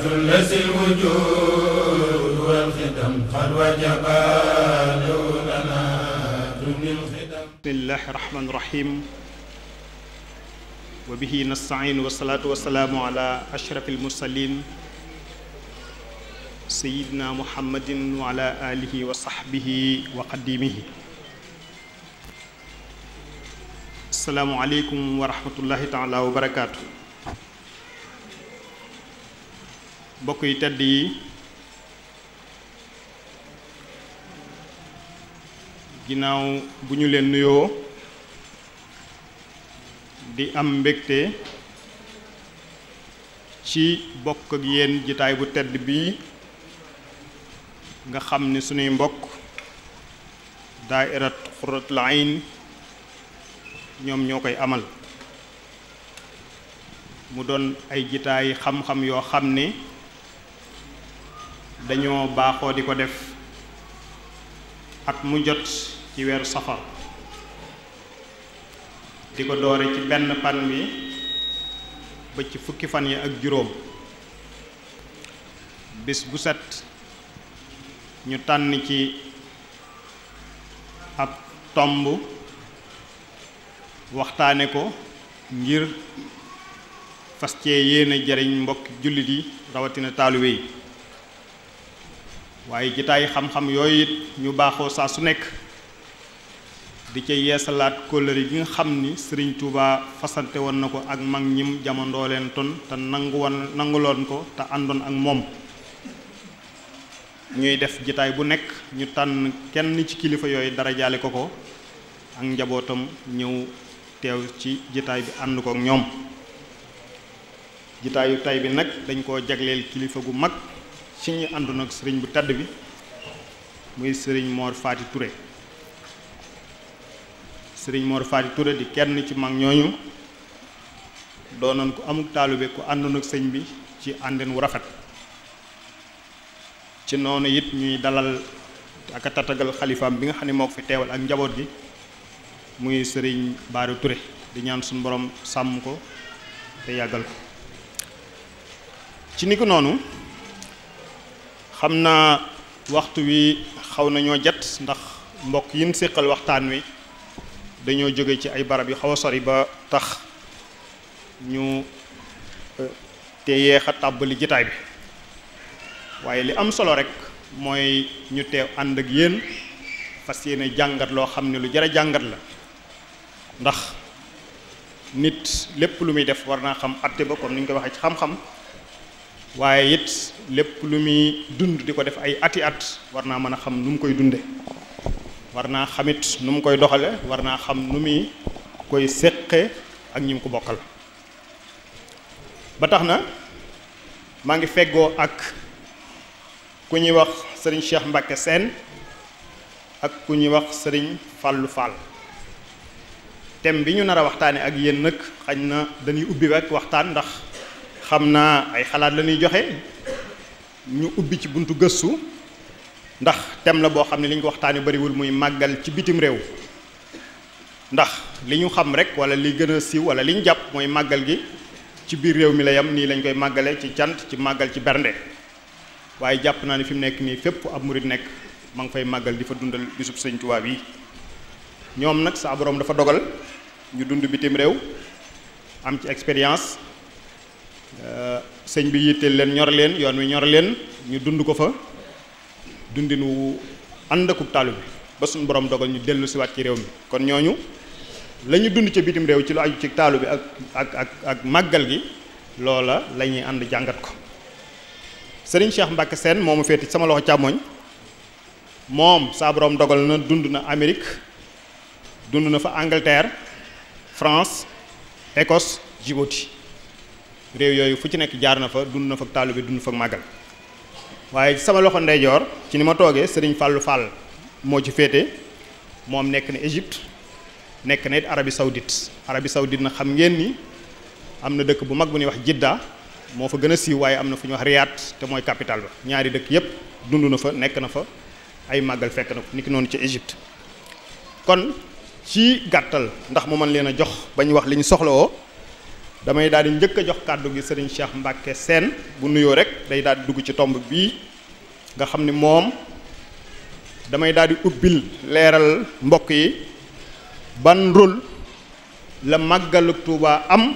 ثلث الوجود والختم قد وجب لنا دون الختم. بسم الله الرحمن الرحيم وبه نستعين والصلاة والسلام على أشرف المرسلين سيدنا محمد وعلى آله وصحبه وقديمه. السلام عليكم ورحمة الله تعالى وبركاته. mbokk yi tedd yi ginnaaw bu ñu leen nuyoo di am mbégte ci bokk ak yéen jitaay bu tedd bii nga xam ne sunuy mbokk daairat Qurratul Ayn ñoom ñoo koy amal mu doon ay jitaay xam-xam yoo xam ne dañoo baaxoo di ko def at mu jot ci weeru safar di ko doore ci benn pan bi ba ci fukki fan yi ak juróom bis bu set ñu tànn ci ab tomb waxtaane ko ngir fas cee yéene jariñ mbokki jullit yi rawatina taalibe yi waaye jitaay xam-xam yooyu it ñu baaxoo saa su nekk di ca yeesalaat kóllëre gi nga xam ni Sëriñ Tuubaa fasante woon na ko ak mag ñim jamandoo leen ton te nanguloon ko te àndoon ak moom ñuy def jitaay bu nekk ñu tànn kenn ci kilifa yooyu dara jaale ko ko ak njabootam ñëw teew ci jitaay bi ànd ko ak ñoom jitaayu tay bi nag dañ koo jagleel kilifa gu mag ci ñi àndoon ak sëriñ bu tedd bi muy sëriñ Mor Fati Touré sëriñ Mor Fati Touré di kenn ci mag ñooñu doonoon ko amuk taalibe ku àndoon ak sëñ bi ci àndeen wu rafet ci noonu it ñuy dalal ak a tatagal xalifaam bi nga xam ne moo ko fi teewal ak njaboot gi muy sëriñ Bara Touré di ñaan suñu borom sàmm ko te yàggal ko ci ni ko noonu xam naa waxtu wi xaw nañoo jot ndax mbokk yi ñu séqal waxtaan wi dañoo jóge ci ay barab yu xaw a sori ba tax ñu te yeex a tàbbali jitaay bi waaye li am solo rek mooy ñu teew ànd ak yéen fas yéene jàngat loo xam ne lu jar a jàngat la ndax nit lépp lu muy def war naa xam atte ba comme ni ñu koy waxee ci xam-xam waaye it lépp lu muy dund di ko def ay ati at war naa mën a xam nu mu koy dunde war naa xamit nu mu koy doxale war naa xam nu muy koy séqe ak ñi mu ko bokkal ba tax na maa ngi feggoo ak ku ñuy wax sëriñ Cheikh Mbacke Sène ak ku ñuy wax sëriñ Fallou Fall thème bi ñu nar a waxtaane ak yéen nag xañ na dañuy ubbi rek waxtaan ndax xam naa ay xalaat la ñuy joxe ñu ubbi ci buntu gëstu ndax thème la boo xam ne li ñu ko waxtaanee bariwul muy màggal ci bitim réew ndax li ñu xam rek wala li gën a siiw wala li ñu jàpp mooy màggal gi ci biir réew mi la yam nii lañ koy màggale ci cant ci màggal ci bernde waaye jàpp naa ne fi mu nekk nii fépp ab murit nekk ma ngi fay màggal di fa dundal bisub Sëñ Tuubaa yi ñoom nag saa borom dafa dogal ñu dund bitim réew am ci expérience sëñ bi yitteel leen ñor leen yoon wi ñor leen ñu dund ko fa dundin wu ànd akub taalu bi ba suñu borom dogal ñu dellu siwaat ci réew mi kon ñooñu la ñu dund ca bitim réew ci lu aju ci taalu bi ak màggal gi loola la ñuy ànd jàngat ko sëriñ Cheikh Mbacke Sène moomu féeti sama loxo càmmoñ moom saa borom dogal na dund na Amérique dund na fa Angleterre France Écosse Djibouti réew yooyu fu ci nekk jaar na fa dund na fa taalu bi dund fa màggal waaye sama loxo ndeyjoor ci ni ma toogee sëriñ Fallou Fall moo ci féete moom nekk na Égypte nekk na it Arabie Saoudite na xam ngeen ni am na dëkk bu mag bu ñuy wax Jidda moo fa gën a siiw waaye am na fu ñuy wax Riyad te mooy capital ba ñaari dëkk yépp dund na fa nekk na fa ay màggal fekk na ko niki noonu ci Égypte kon ci gàttal ndax mu mën leen a jox ba ñu wax li ñu soxlawoo damay daal di njëkk a jox kàddu gi sëriñ Cheikh Mbacke Sène bu nuyoo rek day daal di dugg ci tomb bii nga xam ni moom damay daal di ubbil leeral mbokk yi ban rôle la màggalu Tuuba am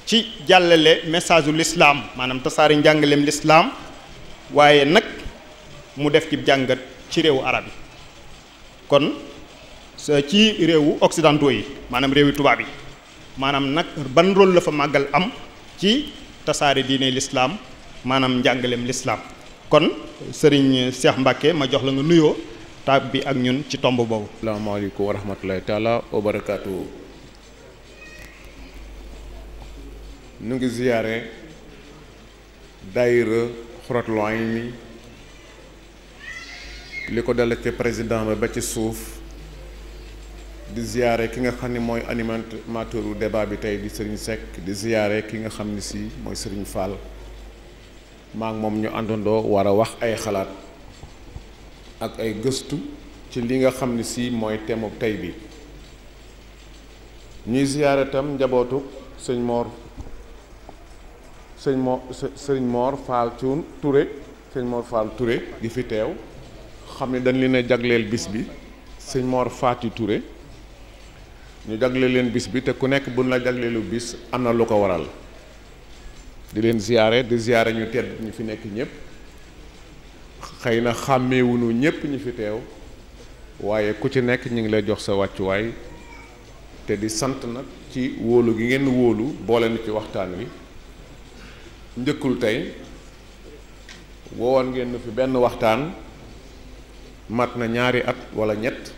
ci jàllale message u l'islam maanaam tasaari njàngaleem l'islam waaye nag mu def ci jàngat ci réewu arab yi kon ci réewu occidentaux yi maanaam réewi tubaab yi maanaam nag ban rôle la fa màggal am ci tasaare diine l'islam maanaam njàngaleem l'islam kon sëriñ Cheikh Mbacke ma jox la nga nuyoo taab bi ak ñun ci tomb boobu. asalaamaaleykum wa rahmatulahi taala wa barakaatu. nu ngi ziyaare daayira Xuratul Ayni li ko dala ci président ba ci suuf di ziyaare ki nga xam ne mooy animateur u débat bi tey di Serigne Seck di ziyaare ki nga xam ne si mooy Serigne Fall maa ngi moom ñu àndandoo war a wax ay xalaat ak ay gëstu ci li nga xam ne si mooy thème tey bi ñuy ziyaare tam njabootu Serigne Mor Fall Touré Serigne Mor Fall Touré di fi teew xam ne dañ leen a jagleel bis bi Serigne Mor Fati Touré ñu jagleel leen bis bi te ku nekk buñ la jagleelu bis am na lu ko waral di leen ziyaare di ziyaare ñu tedd ñu fi nekk ñëpp xëy na xàmmeewuñu ñëpp ñu fi teew waaye ku ci nekk ñu ngi lay jox sa wàccuwaay te di sant nag ci wóolu gi ngeen wóolu boole na ci waxtaan wi njëkkul tey woowoon ngeen nu fi benn waxtaan mat na ñaari at wala ñett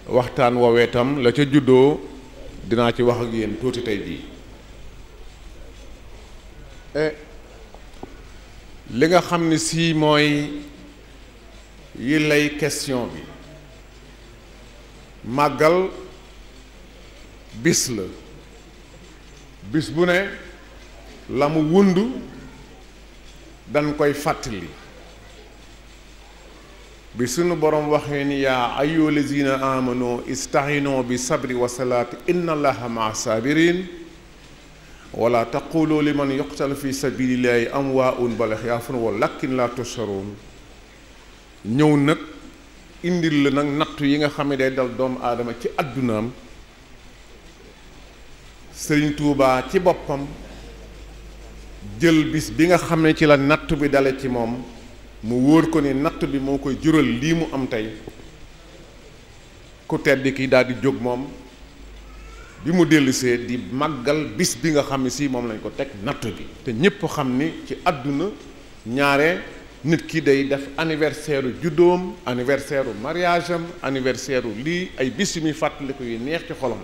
waxtaan woowee tam la ca juddoo dinaa ci wax ak yéen tuuti tey jii li nga xam ne si mooy yi lay question bi màggal bis la bis bu ne la mu wund dañ koy fàttali bi sunu borom waxee ni yaa ayyuha lazina amanu ista'inu bi sabri wa salaati inna allaha maa sabirin wala taqulu liman yuqtal fi sabilillahi amwaa'un bal ahyaa'un walakin la tusharuun ñëw nag indil la nag nattu yi nga xam ne day dal doomu aadama ci àddunaam Sëriñ Tuubaa ci boppam jël bis bi nga xam ne ci la nattu bi dale ci moom mu wóor ko ni natt bi moo koy jural lii mu am tey ku tedd ki daal di jóg moom bi mu dellusee di màggal bis bi nga xam ne si moom lañ ko teg natt bi te ñépp xam ni ci àdduna ñaare nit ki day def anniversaire u juddoom anniversaire u mariage am anniversaire u lii ay bis yu muy fàttaliku yu neex ci xolam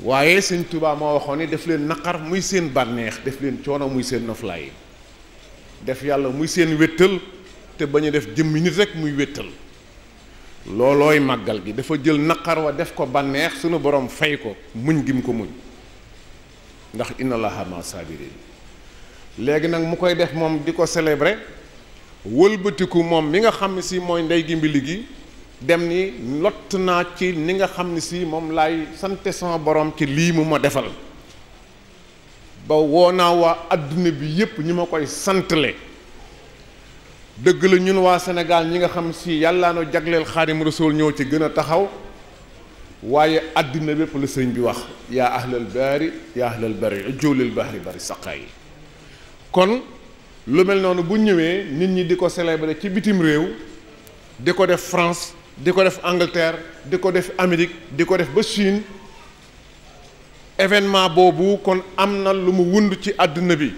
waaye Sëñ Tuubaa moo waxoon ni def leen naqar muy seen bànneex def leen coono muy seen noflaay def yàlla muy seen wéttal te bañ a def jëmmi nit rek muy wéttal loolooy màggal gi dafa jël naqar wa def ko bànneex sunu borom fay ko muñ gi mu ko muñ ndax inna allaha ma sabirin léegi nag mu koy def moom di ko célébrer wëlbatiku moom mi nga xam ne si mooy ndey gi mbili gi dem ni lott naa ci ni nga xam ne si moom laay sante sama borom ci lii mu ma defal ba woo naa waa adduna bi yépp ñi ma koy santle dëgg la ñun waa Sénégal ñi nga xam si yàllaa no jagleel Xaadimu Rasuul ñëw ci gën a taxaw waaye adduna bépp la sëñ bi wax yaa ahlal baari yaa ahlal bari ujjoolil bahri bari saqaa yi kon lu mel noonu bu ñëwee nit ñi di ko célébrer ci bitim réew di ko def France di ko def Angleterre di ko def Amérique di ko def ba Chine événement boobu kon am na lu mu wund ci àdduna bi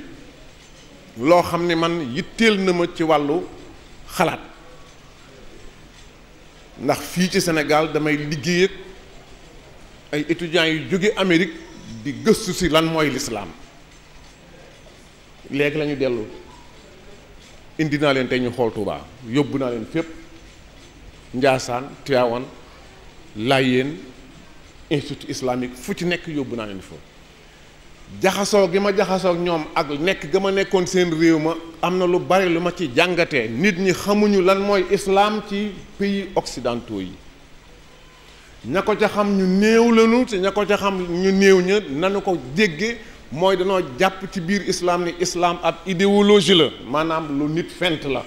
loo xam ne man yitteel na ma ci wàllu xalaat ndax fii ci Sénégal damay liggéey ak ay étudiants yu jóge Amérique di gëstu si lan mooy lislaam léegi la ñu dellu indi naa leen tey ñu xool Touba yóbbu naa leen fépp Njaasaan Tiwaawan Laayeen institut islamique fu ci nekk yóbbu naa leen fa jaxasoo gi ma jaxasoo ak ñoom ak nekk ga ma nekkoon seen réew ma am na lu bari lu ma ci jàngatee nit ñi xamuñu lan mooy islam ci pays occidentaux yi ña ko ca xam ñu néew lañu te ña ko ca xam ñu néew ña nanu ko dégge mooy danoo jàpp ci biir islam ni islam ab idéologie la maanaam lu nit fent la.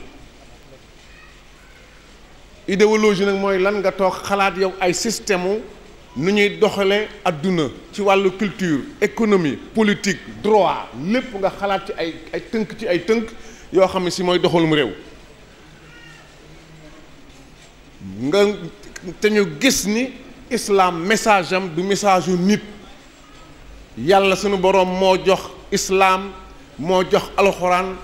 idéologie nag mooy lan nga toog xalaat yow ay système nu ñuy doxale adduna ci wàllu culture économie politique droit lépp nga xalaat ci ay tënk ci ay tënk yoo xam ne si mooy doxalum réew nga te ñu gis ni islam message am du message yu nit yàlla sunu boroom moo jox islam moo jox alxuraan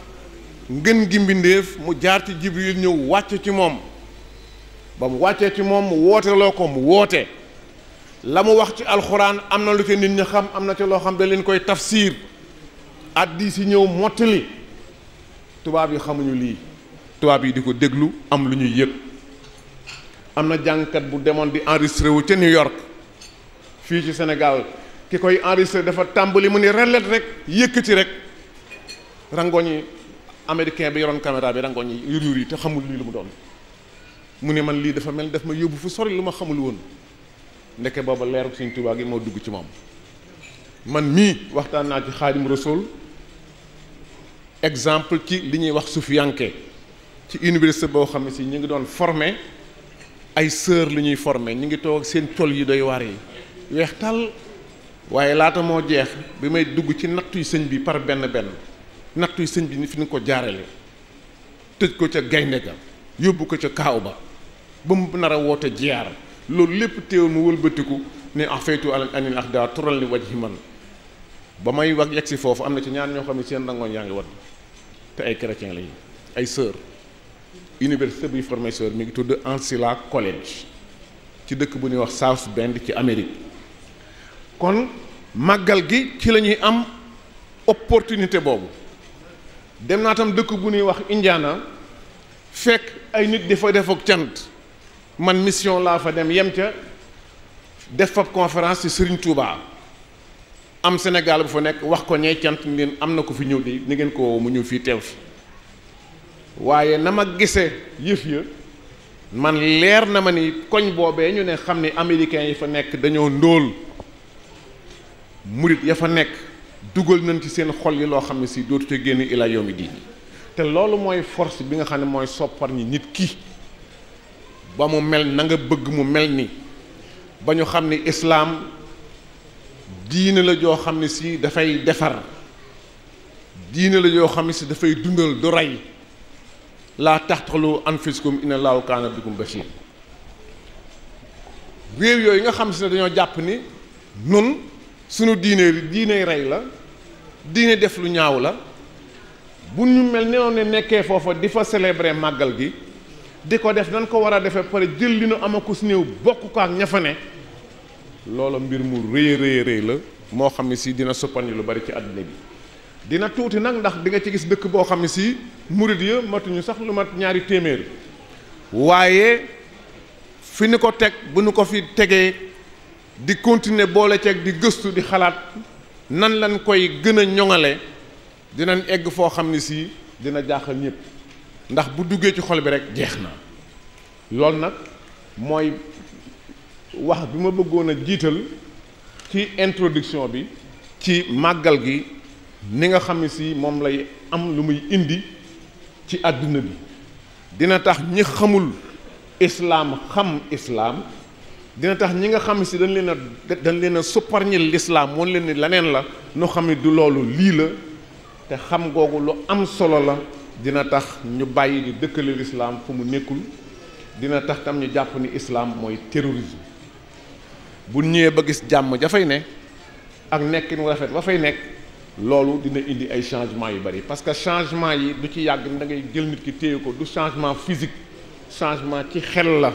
ngën gi mbindéef mu jaar ci jibril ñëw wàcc ci moom ba mu wàccee ci moom mu woote loo ko mu woote la mu wax ci alxuraan am na lu ci nit ñi xam am na ci loo xam da leen koy tafsir hadiis yi ñëw mottali tubaab yi xamuñu lii tubaab yi di ko déglu am lu ñuy yëg am na jàngkat bu demoon di enregistré wu ca New York fii ci Sénégal ki koy enregistré dafa tàmbali mu ni relet rek yëkkati rek rangoñi américain bi yoroon caméra bi rangoñi yur yi te xamul lii lu mu doon mu ne man lii dafa mel daf ma yóbbu fu sori lu ma xamul woon ndeke booba leeru Sëñ Tuubaa gi moo dugg ci moom man mii waxtaan naa ci Xaadim Rasuul exemple ci li ñuy wax sufiyanke ci université boo xam ne si ñu ngi doon formé ay sœur li ñuy formé ñu ngi toog ak seen col yi doy waar yi weex tàll waaye laata moo jeex bi may dugg ci nattuy sëñ bi par benn benn nattuy sëñ bi ni fi ñu ko jaarale tëj ko ca gaynde ga yóbbu ko ca kaaw ba mu nar a woote jiyaar loolu lépp teewul mu wëlbatiku ne afaytu anil ahda tural li wajhi man ba may wax yegg si foofu am na ci ñaar ñoo xam ne seen rangoon yaa ngi wadd te ay chrétien lañu ay sœur université buy formé sœur mi ngi tudd Ancilla College ci dëkk bu ñuy wax South Bend ci Amérique kon màggal gi ci la ñuy am opportunité boobu dem naa tam dëkk bu ñuy wax Indiana fekk ay nit di fa def ak cant man mission laa fa dem yem ca def fa conférence ci Serigne Touba am Sénégal bu fa nekk wax ko ñey cant ni leen am na ko fi ñëw di ni ngeen ko woo mu ñëw fii teew fi waaye na ma gisee yëf ya man leer na ma ni koñ boobee ñu ne xam ni américains yi fa nekk dañoo ndóol murit ya fa nekk dugal nañ ci seen xol yi loo xam ne si dootu ca génn ila yawmi diin te loolu mooy force bi nga xam ne mooy soppar ñi nit ki ba mu mel na nga bëgg mu mel ni ba ñu xam ni islaam diine la joo xam ne si dafay defar diine la joo xam ne si dafay dundal du rey laa taxtalu anfusakum inna Allaaha kaana bikum basiir réew yooyu nga xam si ne dañoo jàpp ni nun sunu diine rey la diine def lu ñaaw la bu ñu mel ne noonu nekkee foofa di fa célébrer màggal gi di ko def nan ko war a defee pare jël li nu amakus néew bokk ko ak ña fa ne loolu mbir mu rëy la moo xam ne si dina soppandi lu bari ci àdduna bi dina tuuti nag ndax di nga ci gis dëkk boo xam ne si murid ya matuñu sax lu mat 200 waaye fi ni ko teg bu nu ko fi tegee di continuer boole ceeg di gëstu di xalaat nan lañ koy gën a ñoŋale dinañ egg foo xam ne si dina jaaxal ñëpp ndax bu duggee ci xol bi rek jeex na loolu nag mooy wax bi ma bëggoon a jiital ci introduction bi ci màggal gi ni nga xam ne si moom lay am lu muy indi ci àdduna bi dina tax ñi xamul islaam xam islaam dina tax ñi nga xam ne si dañ leen a supparñil lislaam moon leen ni leneen la nu xam ne du loolu lii la te xam googu lu am solo la dina tax ñu bàyyi di dëkkale lislaam fu mu nekkul dina tax tam ñu jàpp ni islaam mooy terrorisme bu ñëwee ba gis jàmm dafay ne ak nekkin wu rafet ba fay nekk loolu dina indi ay changement yu bari parce que changement yi du ci yàgg da ngay jël nit ki téye ko du changement physique changement ci xel la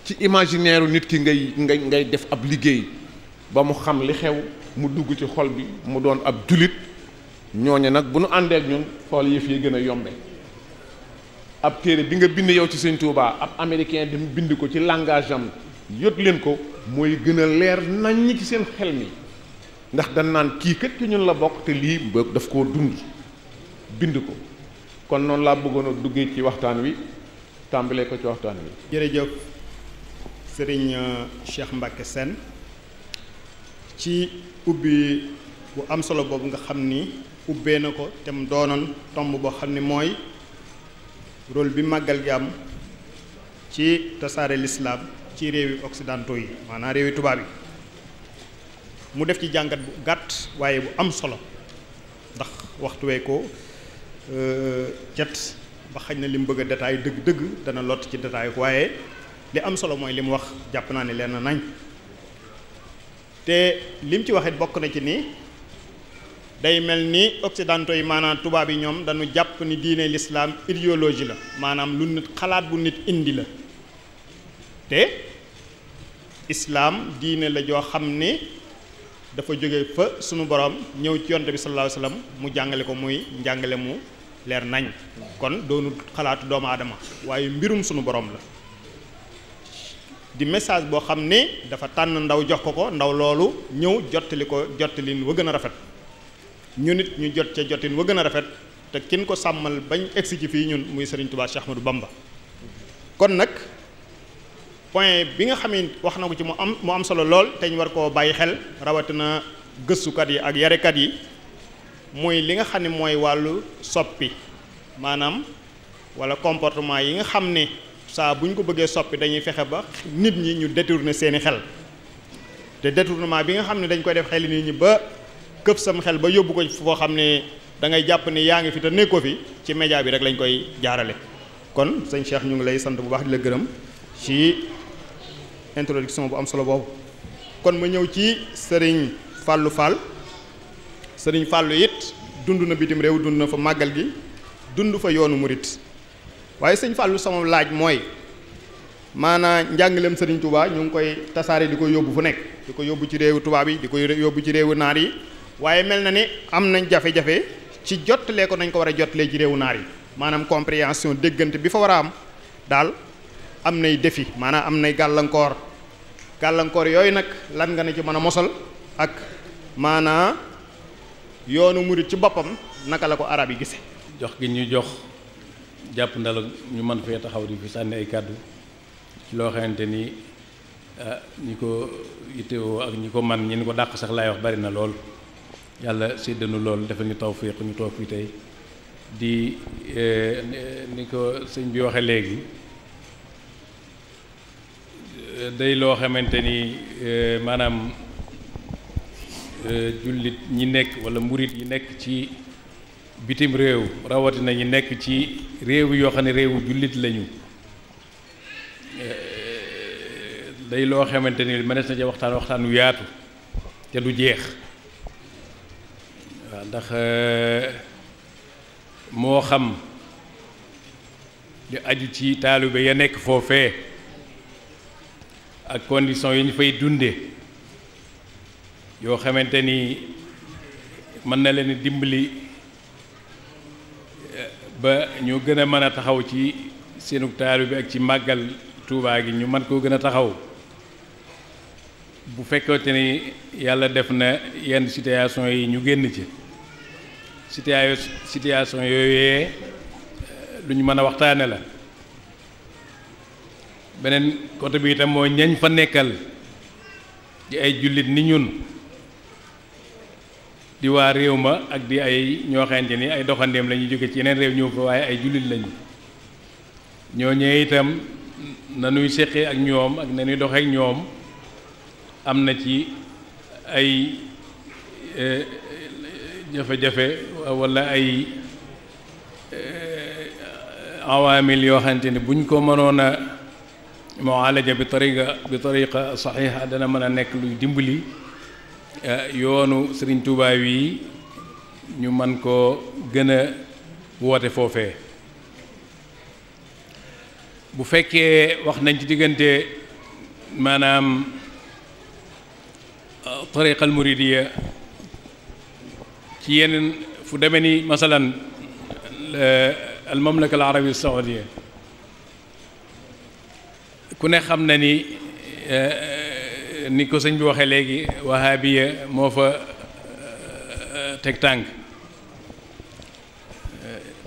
ci imaginaire nit ki ngay def ab liggéey ba mu xam li xew mu dugg ci xol bi mu doon ab julit ñooñu nag bu nu àndee ak ñun xool yëf yi gën a yombe ab téere bi nga bind yow ci Sëñ Tuubaa ab américain dem bind ko ci langage am yot leen ko mooy gën a leer nañ ci seen xel mi ndax dañ naan kii kat ci ñun la bokk te lii daf koo dund bind ko kon noonu laa bëggoon a duggee ci waxtaan wi tàmbalee ko ci waxtaan wi. jërëjëf sëriñ Cheikh Mbacke Sène ci ubbi bu am solo boobu nga xam ni ubbee na ko te mu doonoon tomb boo xam ni mooy rôle bi màggal gi am ci tasaare lislaam ci réewi occidentaux yi maanaam réewi tubaab yi mu def ci jàngat bu gàtt waaye bu am solo ndax waxtu wee ko cet ba xañ na li mu bëgg a détail dëgg-dëgg dana lott ci détail waaye li am solo mooy li mu wax jàpp naa ne leen nañ te li mu ci waxit bokk na ci ni day mel ni occidentaux yi maanaam tubaab yi ñoom dañu jàpp ni diine l'islam idéologie la maanaam lu nit xalaat bu nit indi la te islaam diine la joo xam ni dafa jóge fa sunu borom ñëw ci yonte bi sallallahu alayhi wasallam mu jàngale ko muy njàngale mu leer nañ kon doonu xalaatu doomu aadama waaye mbirum sunu borom la di message boo xam ne dafa tànn ndaw jox ko ndaw loolu ñëw jottali ko jottalin wa gën a rafet ñu nit ñu jot ca jotin wa gën a rafet te kin ko sàmmal bañ egsi ci fii ñun muy Serigne Touba Cheikh Ahmadou Bamba kon nag point bi nga xam ne wax na ko ci mu am solo lool te ñu war koo bàyyi xel rawatina gëstukat yi ak yarekat yi muy li nga xam ne mooy wàllu soppi maanaam wala comportement yi nga xam ne saa bu ñu ko bëggee soppi dañuy fexe ba nit ñi ñu détourner seeni xel te détournement bi nga xam ne dañ koy def xel nit ñi ba këf sam xel ba yóbbu ko foo xam ne da ngay jàpp ni yaa ngi fi te nekkoo fi ci média bi rek lañ koy jaarale kon sëñ Cheikh ñu ngi lay sant bu baax di la gërëm ci introduction bu am solo boobu kon ma ñëw ci sëriñ Fallou Fall sëriñ Fallou it dund na bitim réew dund na fa màggal gi dund fa yoonu murit waaye sëñ Fallou sama laaj mooy maanaa njàngaleem sëriñ Touba ñu ngi koy tasaare di ko yóbbu fu nekk di ko yóbbu ci réewu tubaab yi di ko yóbbu ci réewu naar yi waaye mel na ni am nañ jafe-jafe ci jottalee ko nañ ko war a jottalee ci réewu naar yi maanaam compréhension déggante bi fa war a am daal am nay défi maanaam am nay gàllankoor yooyu nag lan nga ne ci mën a mosal ak maanaa yoonu murit ci boppam naka la ko arab yi gise jox gi ñu jox jàpp ndal ñu mën fee taxaw di fi sànni ay kàddu ci loo xamante ni ñi ko yittewoo ak ñi ko man ñi ko dàq sax laay wax bari na lool yàlla séddanu lool defal ñu tawfiq ñu toog fi tey di ni ko sëñ bi waxe léegi day loo xamante ni maanaam jullit ñi nekk wala murit yi nekk ci bitim réew rawatina ñi nekk ci réew yoo xam ne réewu jullit lañu day loo xamante ni mënees na ca waxtaan wu yaatu te du jeex waaw ndax moo xam li aju ci taalibe ya nekk foofee ak conditions yi ñu fay dunde yoo xamante ni mën na leen dimbali ba ñu gën a mën a taxaw ci seenu taalibe ak ci màggal Tuubaa gi ñu mën koo gën a taxaw bu fekkoonte ni yàlla def na yenn situation yi ñu génn ci situation yooyee lu ñu mën a waxtaane la beneen côté bi itam mooy ñañ fa nekkal di ay jullit ni ñun di waa réew ma ak di ay ñoo xamante ni ay doxandeem la ñuy jóge ci yeneen réew ñëw fa waaye ay jullit lañu ñooñee itam nanuy séqee ak ñoom ak nanuy doxee ak ñoom am na ci ay jafe-jafe walla ay awaamil yoo xamante ni buñ ko mënoon a mualaja bi tariqa saxiixa dana mën a nekk luy dimbali yoonu Sëriñ Tuubaa wi ñu mën koo gën a woote foofee bu fekkee wax nañ ci diggante maanaam tariqa al muridiya ci yeneen fu demee ni masalan al mamlaka al arabia saoudia ku ne xam na ni ni ko sëñ bi waxee léegi wahabiya moo fa teg tànk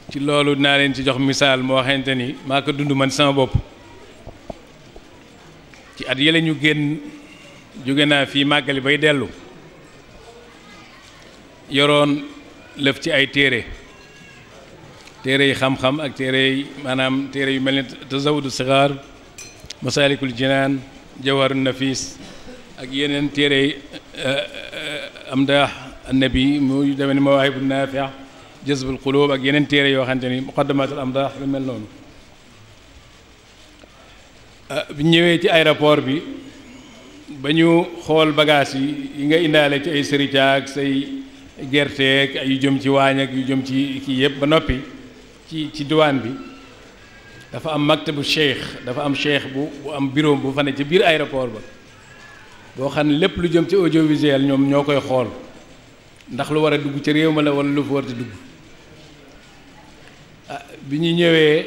ci loolu dinaa leen ci jox misaal moo xamante ni maa ko dund man sama bopp ci at yële ñu génn jóge naa fii màggali bay dellu yoroon lëf ci ay téere yi xam-xam ak téere yi maanaam téere yu mel ni tazawudu sigaar masaalikul jinaan jawharun nafis ak yeneen téere yi amdah annabi mu demee ni mawaahibu naafi' jazbul qulub ak yeneen téere yoo xamante ni muqaddamatul amdah lu mel noonu bi ñëwee ci aéroport bi ba ñu xool bagage yi nga indaale ci ay sërica ak say gerteeg ay yu jëm ci waañ ak yu jëm ci kii yëpp ba noppi ci douane bi dafa am maktabu cheikh dafa am cheikh bu am bureau bu fa ne ci biir aéroport ba boo xam ne lépp lu jëm ci audiovisuel ñoom ñoo koy xool ndax lu war a dugg ci réew ma la wala lu fa war a dugg bi ñu ñëwee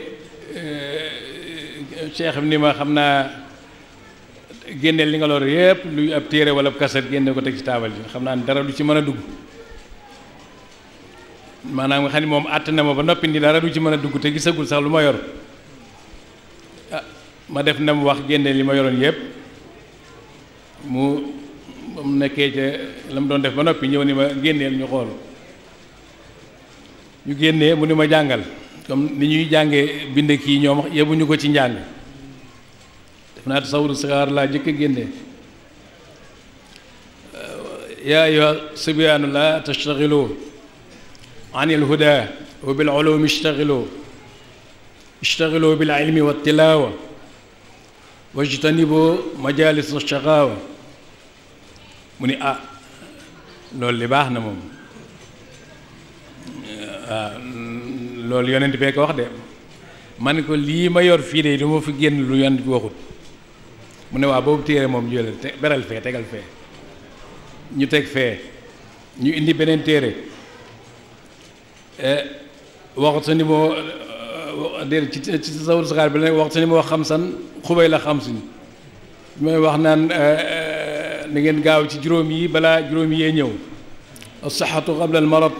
cheikh bi ni ma xam naa génneel li nga lor yëpp luy ab téere wala ab kaset génne ko teg ci taabal ji xam naa ne dara du ci mën a dugg maanaam nga xam ne moom àtt na ma ba noppi ni dara du ci mën a dugg te gisagul sax lu ma yor ma def na mu wax génne li ma yoroon yëpp mu nekkee ca la mu doon def ba noppi ñëw ni ma génneel ñu xool ñu génnee mu ni ma jàngal comme ni ñuy jàngee bind kii ñoom yebuñu ko ci njàng def naa tasawuru sigaar laa jëkk a génne yaa ayyuha sibyaanu la tashtaxilu an il huda wa bil ulumi ishtaxilu bil ilmi wa tilawa wajtanibu majalis shaqaawa mu ni loolu li baax na moom loolu yonent bee ko wax de man ko lii ma yor fii de du ma fi génn lu yonent bi waxut mu ne boobu téere moom jëlal te beral fee tegal fee ñu teg fee ñu indi beneen téere waxut sa ni moo déedéet ci tasawur saxaar bi la waxut sa ni moo xam san xubay la xam suñ mooy wax naan na ngeen gaaw ci juróom yi balaa juróom yee ñëw as-sihhatu qabla al-marad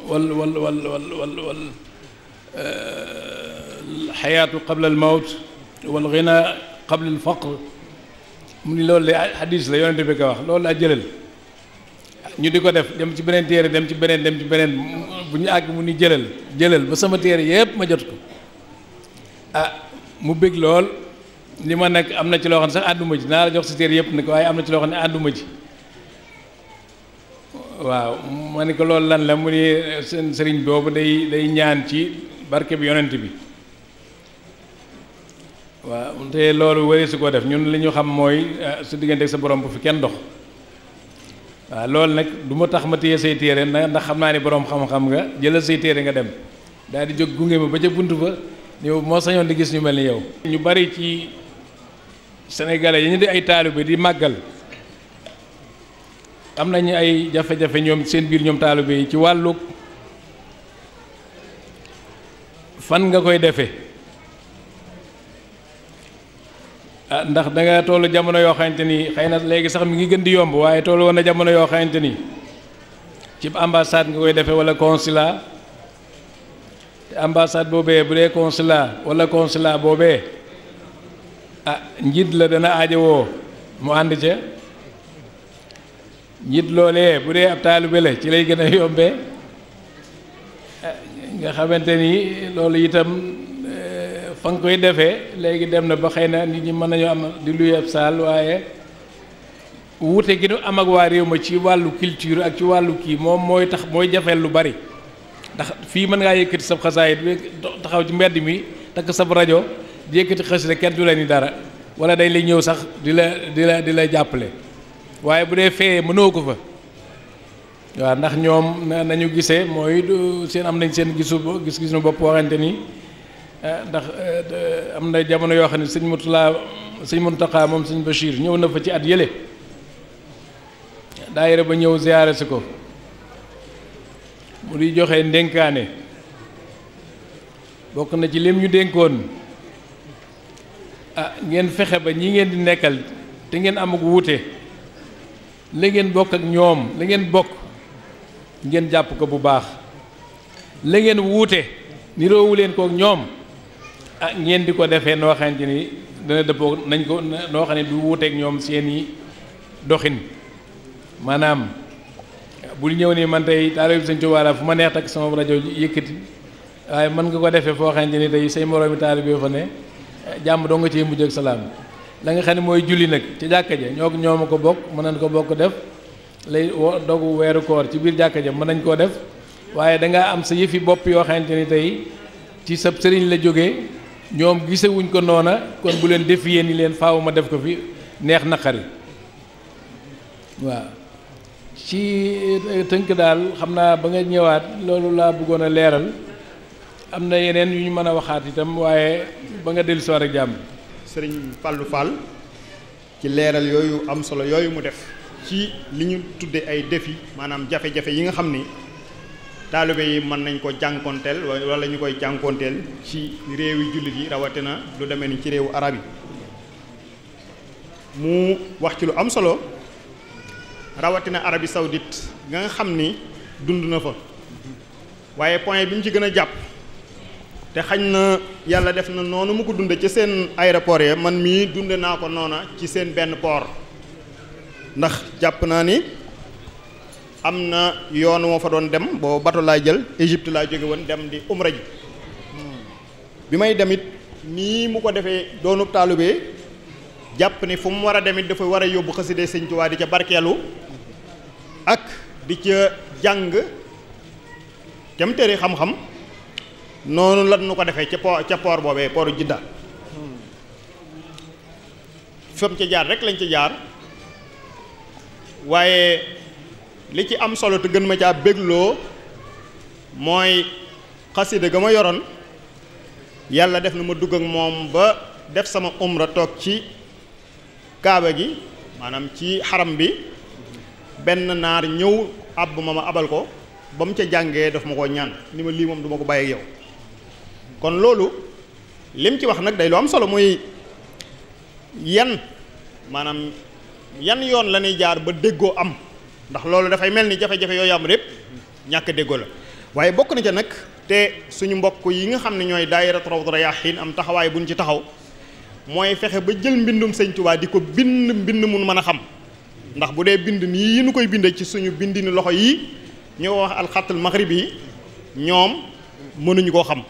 wal xayaatu qabla al-mawt wal ghina qabla al-faqr mu ni loolu la hadis la yonente bi ko wax loolu laa jëlal ñu di ko def dem ci beneen téere dem ci beneen bu ñu àgg mu ni jëlal ba sama téere yépp ma jot ko mu bëgg lool li ma nekk am na ci loo xam ne sax ànduma ci naa la jox si téere yëpp nag waaye am na ci loo xam ne ànduma ci waaw ma ne ko loolu lan la mu ni seen sëriñ boobu day ñaan ci barke bi yonent bi waaw te loolu wari su ko def ñun li ñu xam mooy su diggante ak sa borom bu fi kenn dox waaw loolu nag du ma tax ma téye say téere ndax xam naa ni borom xam-xam nga jëlal say téere nga dem daal di jóg gunge ma ba ca bunt ba yow moo sañoon di gis ñu mel ni yow. ñu bari ci sénégalais yi ñu di ay taalibe di màggal am nañu ay jafe-jafe ñoom seen biir ñoom taalibe yi ci wàllu fan nga koy defee ndax da nga tollu jamono yoo xamante ni xëy na léegi sax mi ngi gën di yomb waaye tollu woon na jamono yoo xamante ni ci ambassade nga koy defee wala consulat te ambassade boobee bu dee consulat wala consulat boobee njiit la dana aajowoo mu ànd ca njiit loolee bu dee ab taalibe la ci lay gën a yombee nga xamante ni loolu itam fa nga koy defee léegi dem na ba xëy na nit ñi mën nañoo am di luy ab saal waaye wuute gi nu am ak waa réew ma ci wàllu culture ak ci wàllu kii moom mooy tax mooy jafeel lu bari ndax fii mën ngaa yëkkati sab xasaayit taxaw ci mbedd mi takk sab rajo di yëkkati xasida kenn du la ni dara wala dañ lay ñëw sax di la jàppale waaye bu dee fee mënoo ko fa waaw ndax ñoom nañu gisee mooy seen am nañ seen gis-gis nu bopp waxante ni ndax am na jamono yoo xam ne sëñ Muntaxa moom sëñ Bachir ñëw na fa ci at yële daayira ba ñëw ziyaare si ko mu di joxe ndénkaane bokk na ci lim ñu dénkoon ngeen fexe ba ñi ngeen di nekkal te ngeen am ak wuute la ngeen bokk ak ñoom la ngeen bokk ngeen jàpp ko bu baax la ngeen wuute niroowu leen kook ñoom ngeen di ko defee noo xamante ni dana dëppoo nañ ko noo xam ne du wuuteeg ñoom seeni doxin maanaam bul ñëw ni man tey taalibe Sëñ Tuubaa la fu ma neex tak sama rajo yëkkati waaye mën nga ko defee foo xamante ni tey say moroomi taalibe fa ne jàmm doo nga ciy mujj ak salaam la nga xam ne mooy julli nag ci jàkka ja ñoo ma ko bokk mën nañ ko bokk def lay dogu weeru koor ci biir jàkka ja mën nañ koo def waaye dangaa am sa yëfi bopp yoo xamante ni tey ci sa sëriñ la jógee ñoom gisewuñ ko noona kon bu leen def yéen ni leen faaw ma def ko fi neex naqari waaw ci tënk daal xam naa ba nga ñëwaat loolu laa bëggoon a leeral am na yeneen yu ñu mën a waxaat itam waaye ba nga dellu soir ak jàmm. sëriñ Fallou Fall ci leeral yooyu am solo yooyu mu def ci li ñu tudde ay défi maanaam jafe-jafe yi nga xam ni taalibe yi mën nañ ko jànkoonteel wala ñu koy jànkoonteel ci réewi jullit yi rawatina lu demee ni ci réewu arab yi mu wax ci lu am solo rawatina Arabie Saoudite nga xam ni dund na fa waaye point bi mu ci gën a jàpp te xañ na yàlla def na noonu mu ko dunde ci seen aéroport ya man mii dunde naa ko noona ci seen benn port ndax jàpp naa ni am na yoon moo fa doon dem boo bato laay jël Égypte laa jóge woon dem di umra ji bi may demit nii mu ko defee doonub taalubee jàpp ni fu mu war a demit dafa war a yóbbu xaside Sëñ Tuubaa di ca barkeelu ak di ca jàng kem téere xam-xam noonu lan nu ko defee ca port boobee portu Jidda fam ca jaar rek lañ ca jaar waaye li ci am solo te gën ma caa bégloo mooy xasida ga ma yoroon yàlla def na ma dugg ak moom ba def sama umra toog ci kaaba gi maanaam ci xaram bi benn naar ñëw àbb ma abal ko ba mu ca jàngee daf ma ko ñaan ni ma lii moom du ma ko bàyyi ak yow kon loolu lim ci wax nag day lu am solo muy maanaam yan yoon la ñuy jaar ba déggoo am ndax loolu dafay mel ni jafe-jafe yooyu am répp ñàkk déggoo la waaye bokk na ca nag te suñu mbokk yi nga xam ne ñooy daayira Rawdu Rayaahiin am taxawaay buñ ci taxaw mooy fexe ba jël mbindum Sëñ Tuubaa di ko bind mun mën a xam ndax bu dee bind nii yi nu koy bindee ci suñu bindini loxo yi ñu wax alxatul maghribi yi ñoom mënuñu koo xam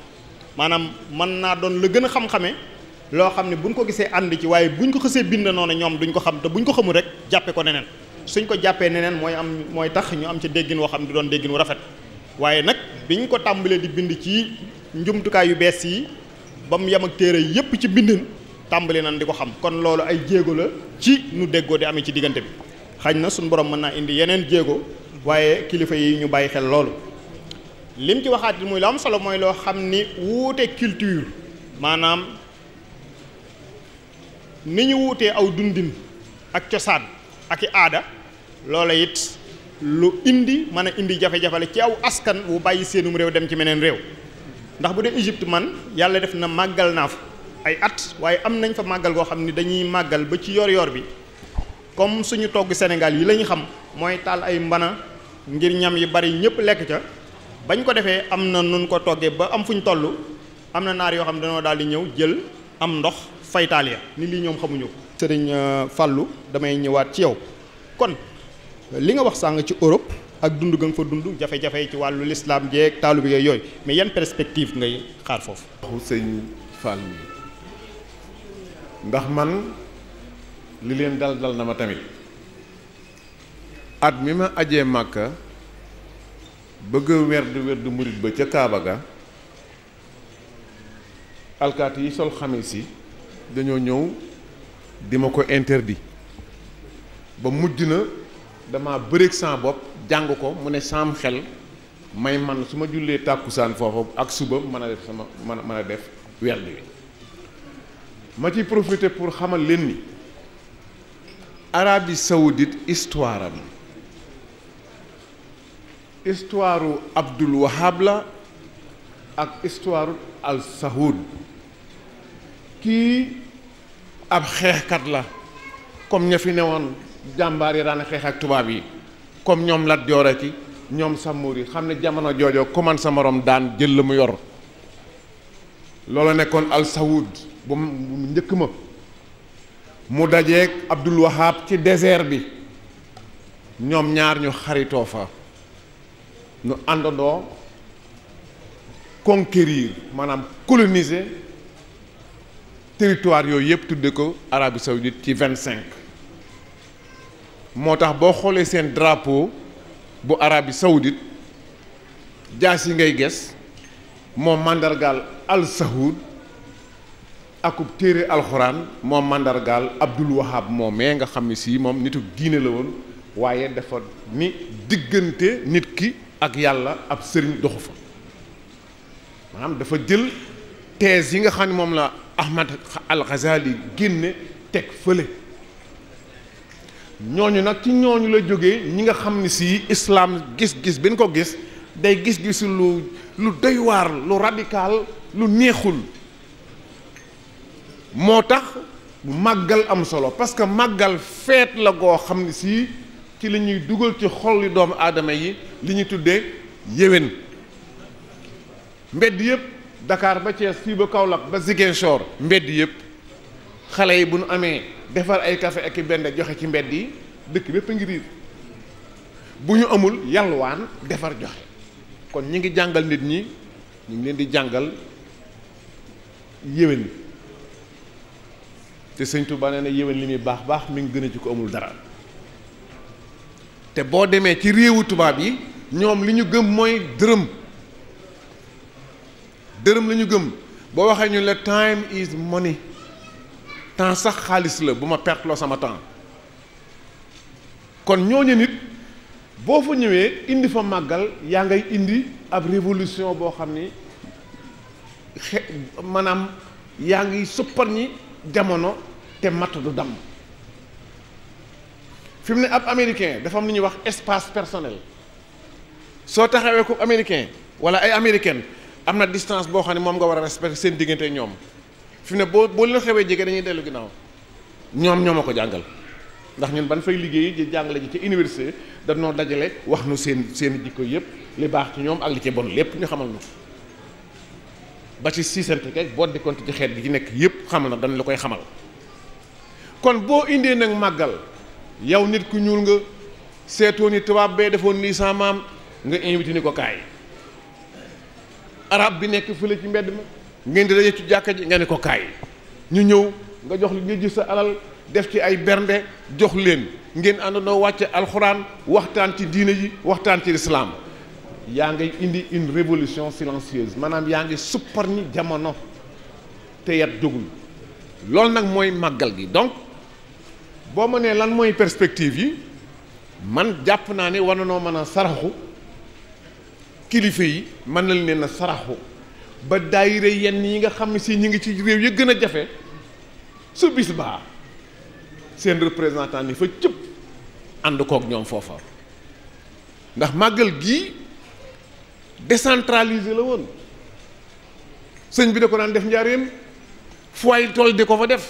maanaam mën naa doon la gën a xam-xame loo xam ne buñ ko gisee ànd ci waaye buñ ko xësee bind noonu ñoom duñ ko xam te buñ ko xamul rek jàppe ko neneen suñ ko jàppee neneen mooy tax ñu am ci déggin woo xam ne du doon déggin wu rafet waaye nag biñ ko tàmbalee di bind ci njumtukaay yu bees yi ba mu yem ak téere yépp ci bindin tàmbali nañ di ko xam kon loolu ay jéego la ci nu déggoo di amee ci diggante bi xañ na suñu borom mën naa indi yeneen jéego waaye kilifa yi ñu bàyyi xel loolu lim ci waxaat muy lu am solo mooy loo xam ni wuute culture maanaam ni ñu wuutee aw dundin ak cosaan ak i aada loola it lu indi mën a indi jafe-jafe la ci aw askan wu bàyyi seenum réew dem ci meneen réew ndax bu dee Égypte man yàlla def na màggal naa fa ay at waaye am nañ fa màggal goo xam ni dañuy màggal ba ci yor bi comme suñu togg Sénégal yi la ñu xam mooy taal ay mbana ngir ñam yi bari ñëpp lekk ca bañ ko defee am na nun ko toggee ba am fu ñu toll am na naar yoo xam ne dañoo daal di ñëw jël am ndox faytaal ya ni lii ñoom xamuñu ko. Sëriñ Fallou damay ñëwaat ci yow kon li nga wax sàng ci Europe ak dund ga nga fa dund jafe-jafe ci wàllu lislaam jeeg taalu bi yooyu mais yan perspective ngay xaar foofu. waxu sëñ Fall mi ndax man li leen dal na ma tamit at mi ma ajee Màkka bëgg a werdu murit ba ca Kaaba ga alkaati yi sol xamis yi dañoo ñëw di ma ko interdit ba mujj na dama bëreeg sama bopp jàng ko mu ne sam xel may man su ma jullee tàkkusaan foofu ak suba mën a def sama mën a def werd wi ma ci profité pour xamal leen ni Arabie Saoudite histoire am histoire Abdul Wahab la ak histoire Al Saoud kii ab xeexkat la comme ña fi newoon jàmbaar yi daan xeex ak tubaab yi comme ñoom Lat Joor ki ñoom Samori xam ne jamono joojo comment sa morom daan jël la mu yor loola nekkoon al Saoud bu njëkk ma mu dajeeg Abdul Wahab ci désert bi ñoom ñaar ñu xaritoo fa ñu àndandoo conquérir maanaam coloniser territoire yooyu yëpp tudde ko Arabie Saoudite ci 25 moo tax boo xoolee seen drapeau bu Arabie Saoudite jaas yi ngay gis moom mandargaal al Saoud akub téere alxuraan moom mandargaal Abdul Wahab moomee nga xam ne si moom nitu diine la woon waaye dafa ni diggante nit ki ak yàlla ab sëriñ doxu fa maanaam dafa jël thèse yi nga xam ne moom la Ahmad al Ghazali génne teg fële ñooñu nag ci ñooñu la jógee ñi nga xam ne si islam gis-gis bi ñu ko gis day gis-gisu lu doy waar lu radical lu neexul moo tax màggal am solo parce que màggal feet la goo xam ne si ci la ñuy dugal ci xol yi doomu aadama yi li ñuy tuddee yéwén mbedd yëpp Dakar ba Thiès fii ba Kaolack ba Ziguinchor mbedd yëpp xale yi bu nu amee defar ay café ak i benn joxe ci mbedd yi dëkk bépp a ngi riir bu ñu amul yalwaan defar joxe kon ñi ngi jàngal nit ñi ñu ngi leen di jàngal yéwén te sëñ Touba nee na yéwén li muy baax baax mi ngi gën a ci ko amul dara te boo demee ci réewu tubaab yi ñoom li ñu gëm mooy dërëm la ñu gëm boo waxee ñu le time is money temps sax xaalis la bu ma perteloo sama temps kon ñooñu nit boo fa ñëwee indi fa màggal yaa ngay indi ab révolution boo xam ni maanaam yaa ngi suppar ñi jamono te matt du damm fi mu ne ab américain dafa am lu ñuy wax espace personnel soo taxawee ko américain wala ay américaine am na distance boo xam ne moom nga war a respecter seen diggante ñoom fi mu ne boo leen xewee jege dañuy dellu ginnaaw ñoo ma ko jàngal ndax ñun ban fay liggéey di jàngale ji ci université dañoo dajale wax nu seen jikko yëpp li baax ci ñoom ak li ci bon lépp ñu xamal na ba ci siisante kay boo di konte ci xeet gi ci nekk yëpp xamal na dañ la koy xamal kon boo indee nag màggal yow nit ku ñuul nga seetoo ni tubaab bee defoon lii sa maam nga invité ni ko kaay arab bi nekk fële ci mbedd ma ngeen di daje ci jàkka ji nga ne ko kaay ñu ñëw nga jox nga gis sa alal def ci ay bernde jox leen ngeen àndandoo wàcce alxuraan waxtaan ci diine ji waxtaan ci lislaam yaa ngay indi une révolution silencieuse maanaam yaa ngi suppar ñi jamono te yat jógul loolu nag mooy màggal gi donc boo ma nee lan mooy perspective yi man jàpp naa ne war na noo mën a saraxu kilifa yi mën nañ leen a saraxu ba daayira yenn yi nga xam ne si ñi ngi ci réew yi gën a jafe su bis baa seen représentant ni fa cëpp ànd kook ñoom foofa ndax màggal gii décentralisé la woon sëñ bi da ko daan def njaareem fu ay tool di ko fa def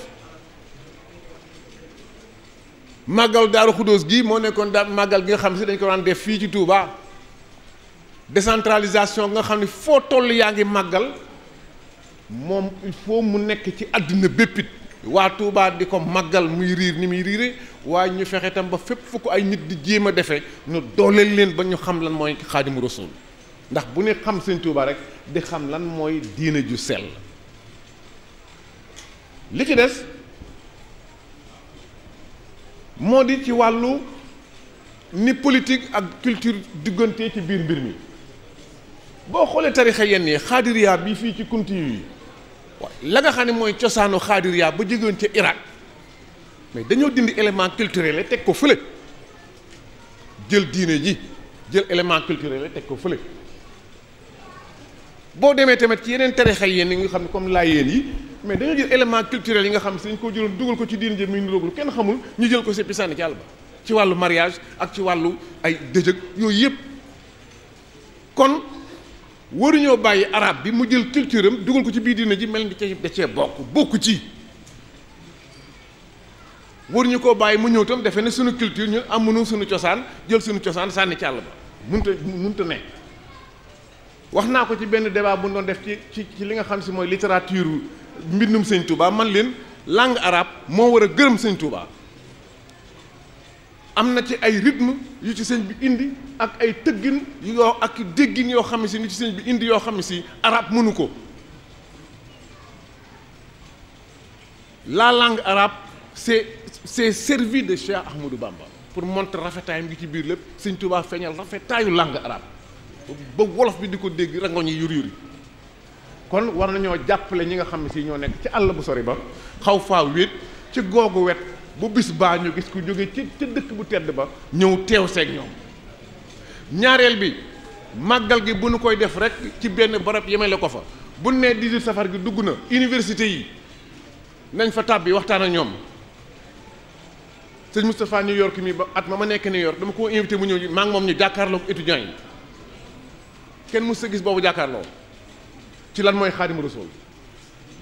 màggal Daaru Xudóos gii moo nekkoon daal màggal gi nga xam si dañ ko daan def fii ci Touba décentralisation nga xam ne foo toll yaa ngi màggal moom il faut mu nekk ci àdduna béppit waa Touba di ko màggal muy riir ni muy riire waaye ñu fexe tam ba fépp fu ko ay nit di jéem a defee ñu dooleel leen ba ñu xam lan mooy Xaadimu Rasuul ndax bu ne xam Sëñ Touba rek di xam lan mooy diine ju sell li ci des moo di ci wàllu ni politique ak culture diggante ci biir mbir mi boo xoolee tarixa yenn yi xaadiriya bi fii ci kunti yi la nga xam ne mooy cosaanu xaadiriya ba jógewoon ca Irak mais dañoo dindi élément culturel teg ko fële jël diine ji jël élément culturel teg ko fële boo demee tamit ci yeneen tarixa yenn yi nga xam ne comme laayeen yi mais dañoo jël élément culturel yi nga xam ne dañ ko jëloon dugal ko ci diine ji muy nirooglu kenn xamul ñu jël ko seppi sànni ci àll ba ci wàllu mariage ak ci wàllu ay dëjëg yooyu yëpp kon waruñoo bàyyi arabe bi mu jël culture am dugal ko ci biir diine ji mel ni da cee bokk ci waruñu koo bàyyi mu ñëw tam defe ne suñu culture ñun amuñu suñu cosaan jël suñu cosaan sànni ci àll ba mënta ne wax naa ko ci benn débat bu ñu doon def ci li nga xam si mooy littérature mbindum sëñ Touba man leen langue arabe moo war a gërëm sëñ Touba. am na ci ay rythme yu ci sëñ bi indi ak ay tëggin yoo ak déggin yoo xam ne si ni ci sëñ bi indi yoo xam ne si arabe mënu ko. La langue arabe c'est servi de Cheikh Ahmadou Bamba pour montrer rafetaayam gi ci biir lépp sëñ Touba feeñal rafetaayu langue arabe ba wolof bi di ko dégg rangoñ yi yuri kon war nañoo jàppale ñi nga xam ne si ñoo nekk ci àll bu sori ba xaw faa wéet ci googu wet bu bis baa ñu gis ku jóge ci dëkk bu tedd ba ñëw teew seeg ñoom. ñaareel bi màggal gi bu nu koy def rek ci benn barab yemale ko fa bu nee 18 safar gi dugg na université yi nañ fa tàbbi waxtaan ak ñoom. sëñ Moustapha New York mi ba at ma nekk New York dama ko invité mu ñëw maa ngi moom ñu jàkkaarloo ak étudiants yi kenn mës sa gis boobu jàkkaarloo ci lan mooy Xaadimu Rasuul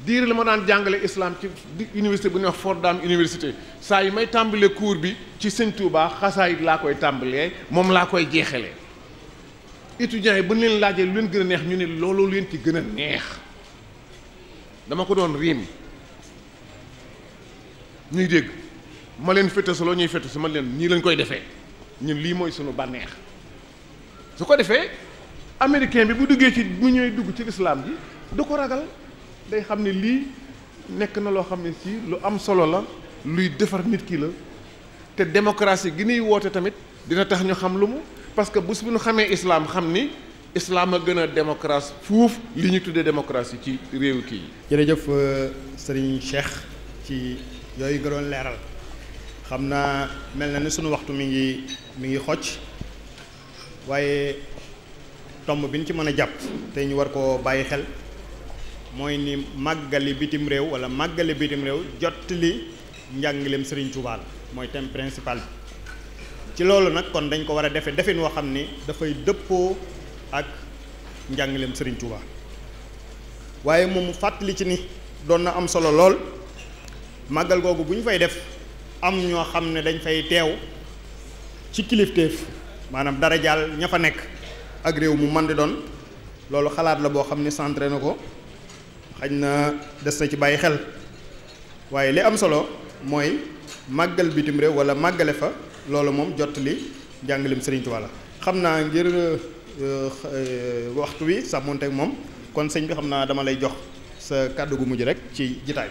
diir la ma daan jàngale islam ci université bu ñuy wax Fordham université saa yi may tàmbalee cours bi ci sëñ Touba xasaayit laa koy tàmbalee moom laa koy jeexalee étudiants yi bu ñu leen laajee lu leen gën a neex ñu ne looloo leen ci gën a neex dama ko doon riim ñuy dégg ma leen féttasaloo ñuy féttasu ma leen ñii lañ koy defee ñun lii mooy sunu bànneex su ko defee américain bi bu duggee ci mu ñëwee dugg ci lislaam ji du ko ragal day xam ne lii nekk na loo xam ne si lu am solo la luy defar nit ki la te démocratie gi ñuy woote tamit dina tax ñu xam lu mu parce que bu ñu xamee islam xam ni islam a gën a démocratie fuuf li ñu tuddee démocratie ci réew kii yi. jërëjëf Serigne Cheikh ci yooyu nga doon leeral xam naa mel na ni sunu waxtu mi ngi xocc waaye tomb bi ñu ci mën a jàpp te ñu war koo bàyyi xel mooy ni màggali bitim réew wala màggale bitim réew jottali njàngaleem Serigne Touba la mooy thème principal bi ci loolu nag kon dañ ko war a defin woo xam ni dafay dëppoo ak njàngaleem Serigne Touba waaye moom mu fàttali ci ni doon na am solo lool màggal googu bu ñu fay def am ñoo xam ne dañ fay teew ci kilifteef maanaam dara jaal ña fa nekk ak réew mu man di doon loolu xalaat la boo xam ne centré na ko xañ na des na ci bàyyi xel waaye li am solo mooy màggal bitim réew wala màggale fa loolu moom jottali njàngaleem Serigne Touba la xam naa ngir waxtu wi sàmmonteeg moom kon sëñ bi xam naa dama lay jox sa kàddu gu mujj rek ci jitaay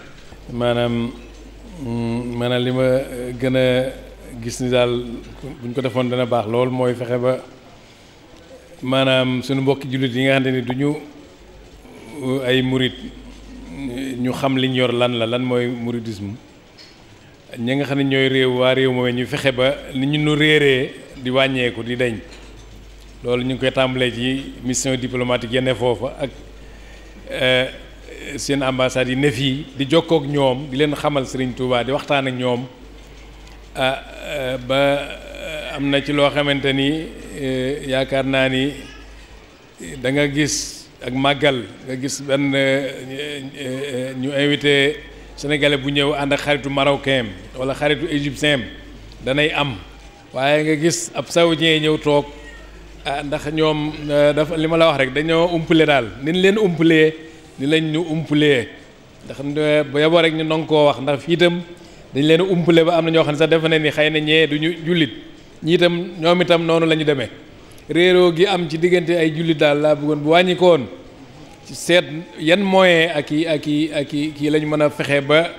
maanaam li ma gën a gis ni daal buñ ko defoon dana baax lool mooy fexe ba maanaam suñu mbokki jullit yi nga xamante ni du ñu ay murit ñu xam liñ yor lan mooy muridisme ñi nga xam ne ñooy waa réew moom ñu fexe ba ni ñu nu réeree di wàññeeku di deñ loolu ñu ngi koy tàmbalee ci mission diplomatique yenn foofa ak seen ambassade yi ne fii di jokkoo ak ñoom di leen xamal Serigne Touba di waxtaan ak ñoom ba am na ci loo xamante ni yaakaar naa ni da nga gis ak màggal nga gis benn ñu invité sénégalais bu ñëw ànd ak xaritu marocain wala xaritu égyptien danay am waaye nga gis ab saoudien ñëw toog ndax ñoom dafa li ma la wax rek dañoo umpale daal niñ leen umpalee ni lañ ñu umpalee ndax ba yaboo rek ñu nong koo wax ndax fii itam dañ leen umpale ba am na ñoo xam ne sax defe ne ni xëy na ñee du ñu jullit ñi itam ñoom itam noonu la ñu demee réeroo gi am ci diggante ay jullit daal laa bëggoon bu wàññi ko woon seet yan moyen ak kii lañ mën a fexe ba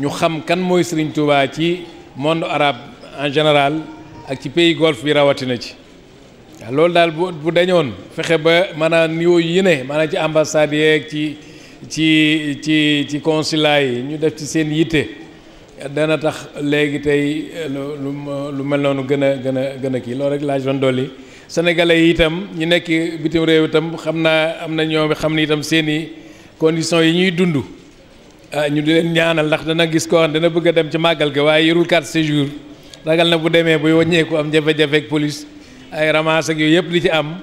ñu xam kan mooy Serigne Touba ci monde arabe en général ak ci pays golfe bi rawatina ci waaw loolu daal bu dañoon fexe ba maanaam niveau yi ne maanaam ci ambassade yeeg ci consulat yi ñu def ci seen yitte dana tax léegi tey lu mel noonu gën a kii loolu rek laa doon dolli sénégalais yi itam ñu nekk bitim réew itam xam naa am na ñoom xam ni itam seeni conditions yi ñuy dund ñu di leen ñaanal ndax dana gis koo xam dana bëgg a dem ci màggal ga waaye yorul carte séjour ragal na bu demee buy wàññeeku am jafe-jafe ak police ay ramas ak yooyu yëpp li ci am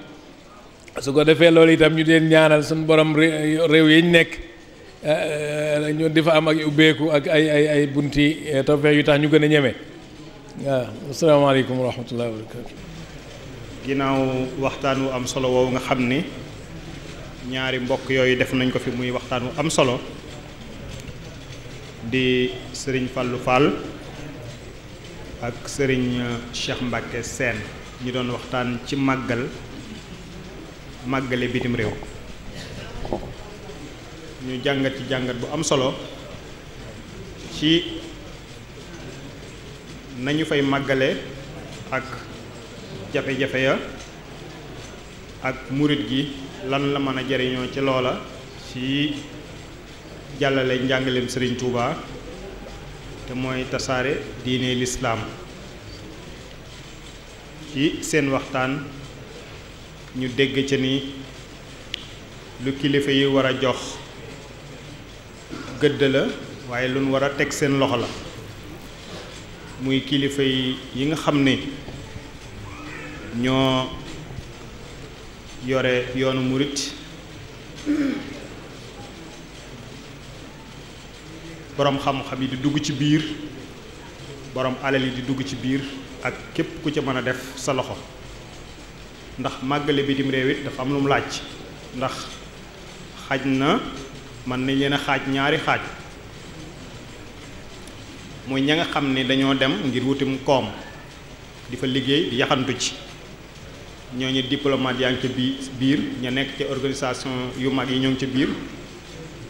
su ko defee loolu itam ñu di leen ñaanal suñu borom réew yi ñu nekk ñu di fa am ak ubbeeku ak ay bunti tawfeex yu tax ñu gën a ñeme waaw asalaamaaleykum wa rahmatullahi wa barakatu ginnaaw waxtaan wu am solo woowu nga xam ni ñaari mbokk yooyu def nañ ko fi muy waxtaan wu am solo di sëriñ Fallou Fall ak sëriñ Cheikh Mbacke Sène ñu doon waxtaan ci màggale bitim réew ñu jàngat ci jàngat bu am solo ci nañu fay màggale ak jafe-jafe ya ak murit gi lan la mën a jariñoo ci loola ci jàllale njàngaleem Sëriñ Tuuba te mooy tasaare diine lislaam ci seen waxtaan ñu dégg ca ni lu kilifa yi war a jox gëdd la waaye lu nu war a teg seen loxo la muy kilifa yi nga xam ne ñoo yore yoonu murit boroom xam-xam yi di dugg ci biir boroom alal yi di dugg ci biir ak képp ku ca mën a def sa loxo ndax màggale bitim réew it dafa am lu mu laaj ndax xaj na mën nañ leen a xaaj ñaari xaaj mooy ña nga xam ne dañoo dem ngir wutum koom di fa liggéey di yaxantu ci ñooñu diplomate yaa ngi ca biir ña nekk ca organisation yu mag yi ñoo ngi ca biir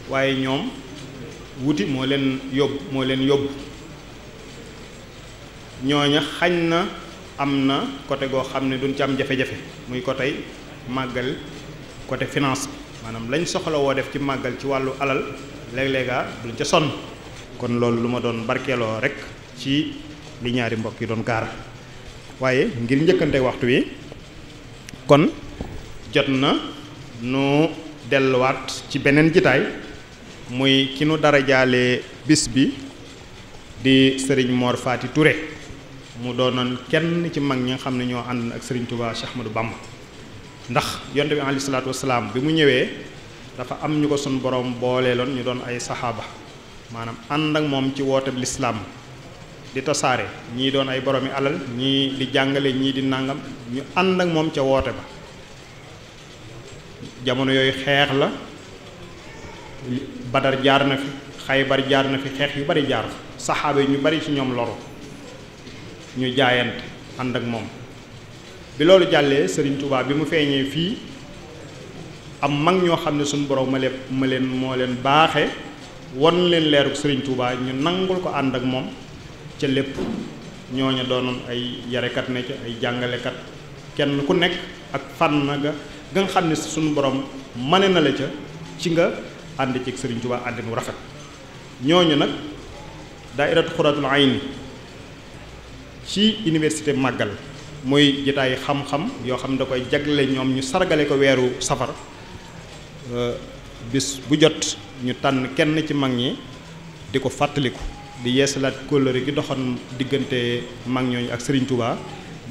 waaye ñoom wuti moo leen yóbbu ñooña xañ na am na côté goo xam ne duñ ci am jafe-jafe muy côté màggal côté finance maanaam lañ soxla woo def ci màggal ci wàllu alal léeg-léega duñ ca sonn kon loolu lu ma doon barkeeloo rek ci li ñaari mbokk yi doon gaar waaye ngir njëkkante waxtu wi kon jot na nu delluwaat ci beneen jitaay muy ki nu dara jaale bis bi di sëriñ Mor Fati Touré mu doonoon kenn ci mag ñi nga xam ne ñoo ànd ak sëriñ Touba Cheikh Ahmadou Bamba ndax yonte bi alayhi salaatu wasalaam bi mu ñëwee dafa am ñu ko sun borom booleeloon ñu doon ay saxaaba maanaam ànd ak moom ci wooteeb lislaam di tasaare ñii doon ay boroomi alal ñii di jàngale ñii di nàngam ñu ànd ak moom ca woote ba jamono yooyu xeex la Badar jaar na fi Xaybar jaar na fi xeex yu bari jaar saxaaba yi ñu bari ci ñoom loru ñu jaayante ànd ak moom bi loolu jàllee Serigne Touba bi mu feeñee fii am mag ñoo xam ne suñu borom moo leen baaxe won leen leeruk Serigne Touba ñu nangul ko ànd ak moom ca lépp ñooña doonoon ay yarekat ne ca ay jàngalekat kenn ku nekk ak fànn ga nga xam ne suñu borom mane na la ca ci nga ànd ci Serigne Touba àndin wu rafet ñooñu nag daairatu xuratul ayni ci université màggal muy jotaayu xam-xam yoo xam ne da koy jagle ñoom ñu sargale ko weeru safar bis bu jot ñu tànn kenn ci mag ñi di ko fàttaliku di yeesalaat kóllëre gi doxoon diggante mag ñooñu ak Serigne Touba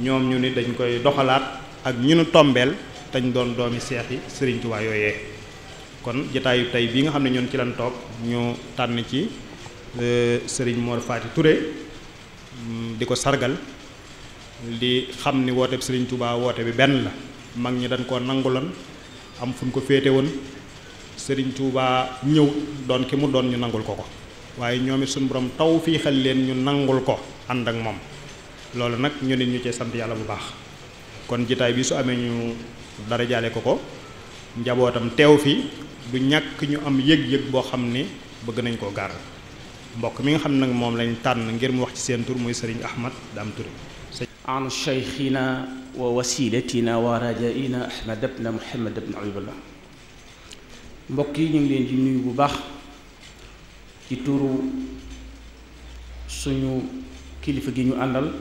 ñoom ñu ni dañ koy doxalaat ak ñu nu tombeel tañ doon doomi seex yi Serigne Touba yooyee kon jotaayu tey bii nga xam ne ñun ci lañ toog ñu tànn ci Serigne Mor Fati Touré di ko sargal di xam ni woote bi Serigne Touba woote bi benn la mag ñi dañ koo nanguloon am fu ñu ko féete woon Serigne Touba ñëw doon ki mu doon ñu nangul ko waaye ñoom it suñu borom taw fii xel leen ñu nangul ko ànd ak moom loolu nag ñu nit ñu cee sant yàlla bu baax kon jitaay bi su amee ñu dara jaale ko njabootam teew fi du ñàkk ñu am yëg-yëg boo xam ni bëgg nañ koo gaar mbokk mi nga xam nag moom lañ tànn ngir mu wax ci seen tur muy Serigne Ahmad Dame Touré an cheikhina wa wasilatina wa rajaina Ahmad ibn Muhammad ibn Abdullah mbokk yi ñu ngi leen di nuyu bu baax ci turu suñu kilifa gi ñu àndal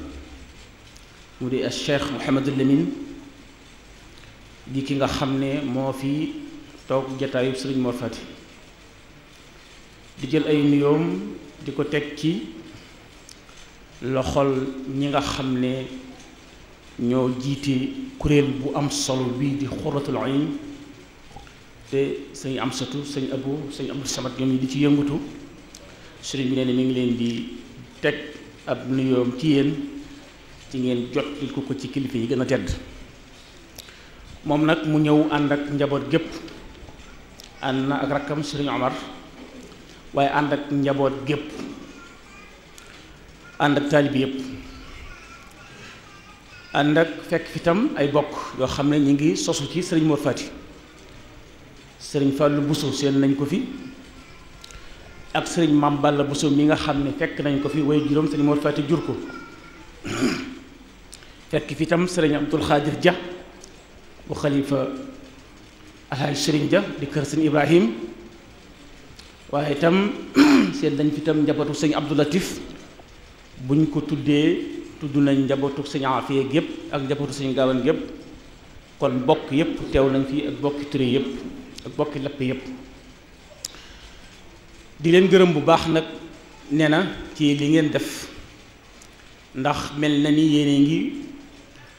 mu di Cheikh Mouhamadou Lamine di ki nga xam ne moo fi toog jataayu Serigne Mor Fati di jël ay nuyoom di ko teg ci loxol ñi nga xam ne ñoo jiite kuréel bu am solo bii di Xuratul Ayn te sëñ Amsatu sëñ Abu sëñ Abdou Samad ñoom ñi di ci yëngatu sëriñ bi nee na mi ngi leen di teg ab nuyoom ci yéen ci ngeen jot ko ci kilifa yi gën a tedd moom nag mu ñëw ànd ak njaboot gépp ànd na ak rakkam sëriñ Omar waaye ànd ak njaboot gépp ànd ak taalibi yépp ànd ak fekk fi tam ay bokk yoo xam ne ñi ngi sosu ci sëriñ Mor Fati sëriñ Fallou Bousso seen nañ ko fi ak sëriñ Mame Balla Bousso mi nga xam ne fekk nañ ko fi way juróom sëriñ Mor Fati jur ko fekk fi tam sëriñ Abdoul Khadir Dia bu xalifa alhaaj sëriñ Dia di kër sëriñ Ibrahim waaye itam seen dañ fi tam njabootu sëriñ Abdou Latif buñ ko tuddee tudd nañ njabootu sëriñ Afiya gépp ak njabootu sëriñ Gaawaan gépp kon bokk yépp teew nañ fi ak bokki Touré yépp ak bokki Lappé yépp di leen gërëm bu baax nag nee na ci li ngeen def ndax mel na ni yéene ngi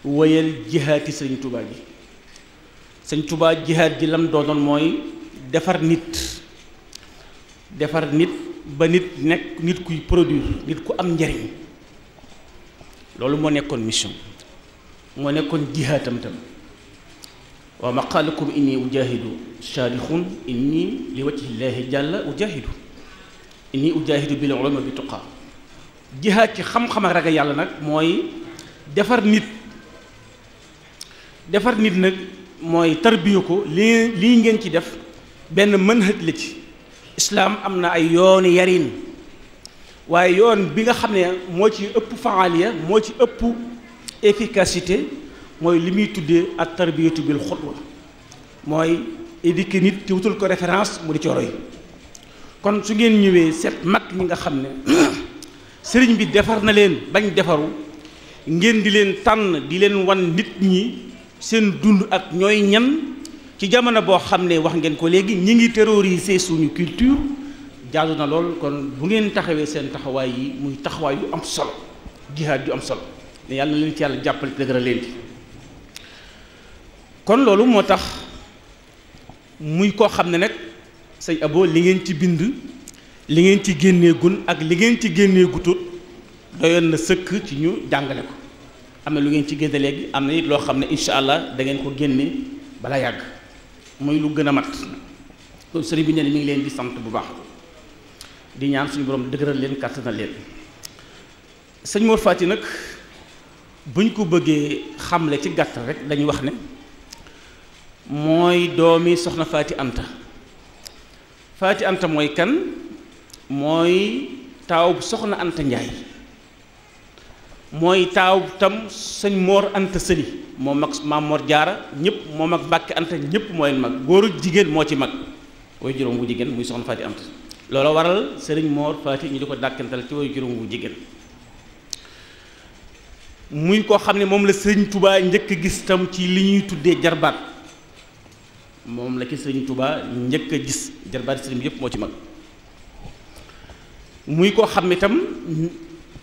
wëyal jihaati sëriñ Touba ji sëriñ Touba jihaat ji lam doonoon mooy defar nit ba nit nekk nit kuy produire nit ku am njariñ loolu moo nekkoon mission moo nekkoon jihaatam tam wa maqaalakum inni ujahidu saadixun inni li wajhi llaahi jàlla ujahidu inni ujahidu bil ulumi bi tuqa jihaat ci xam-xam ak ragal yàlla nag mooy defar nit nag mooy tarbiya ko lii ngeen ci def benn manhaj la ci islaam am na ay yooni yarin waaye yoon bi nga xam ne moo ci ëpp faaliya moo ci ëpp efficacité mooy li muy tuddee ak tarbiyatu bil xutwa mooy éduquer nit ci wutul ko référence mu di ci roy kon su ngeen ñëwee seet mag ñi nga xam ne sëriñ bi defar na leen bañ defaru ngeen di leen tànn di leen wan nit ñi seen dund ak ñooy ñan ci jamono boo xam ne wax ngeen ko léegi ñi ngi terroriser suñu culture jaadu na lool kon bu ngeen taxawee seen taxawaay yi muy taxawaay yu am solo jihaad yu am solo ne yàlla na leen ci yàlla jàppale dëgëral leen di kon loolu moo tax muy koo xam ne nag sëñ Abo li ngeen ci bind li ngeen ci génnee gun ak li ngeen ci génnee gutut doyoon na sëkk ci ñu jàngale ko am na lu ngeen ci génne léegi am na it loo xam ne incha allah da ngeen ko génne bala yàgg muy lu gën a mat kon sëriñ bi nee na mi ngi leen di sant bu baax di ñaan suñu borom dëgëral leen kàttanal leen sëñ Mor Fati nag buñ ko bëggee xamle ci gàttal rek dañuy wax ne mooy doomi soxna Fati Anta mooy kan mooy taaw soxna Anta Njaay mooy taaw tam sëñ Mor Anta Sëli moom ak Maam Mor Jaara ñëpp moom ak Mbàkke Anta ñëpp mooy mag góoru jigéen moo ci mag way juróom bu jigéen muy soxna Fati Anta loolu waral sëriñ Mor Fati ñu di ko dàkkantal ci way juróom bu jigéen muy koo xam ne moom la sëriñ Touba njëkk a gis tam ci li ñuy tuddee jarbaat moom la ci sëriñ Touba njëkk a gis jarbaat sëriñ bi yëpp moo ci mag muy koo xam ne tam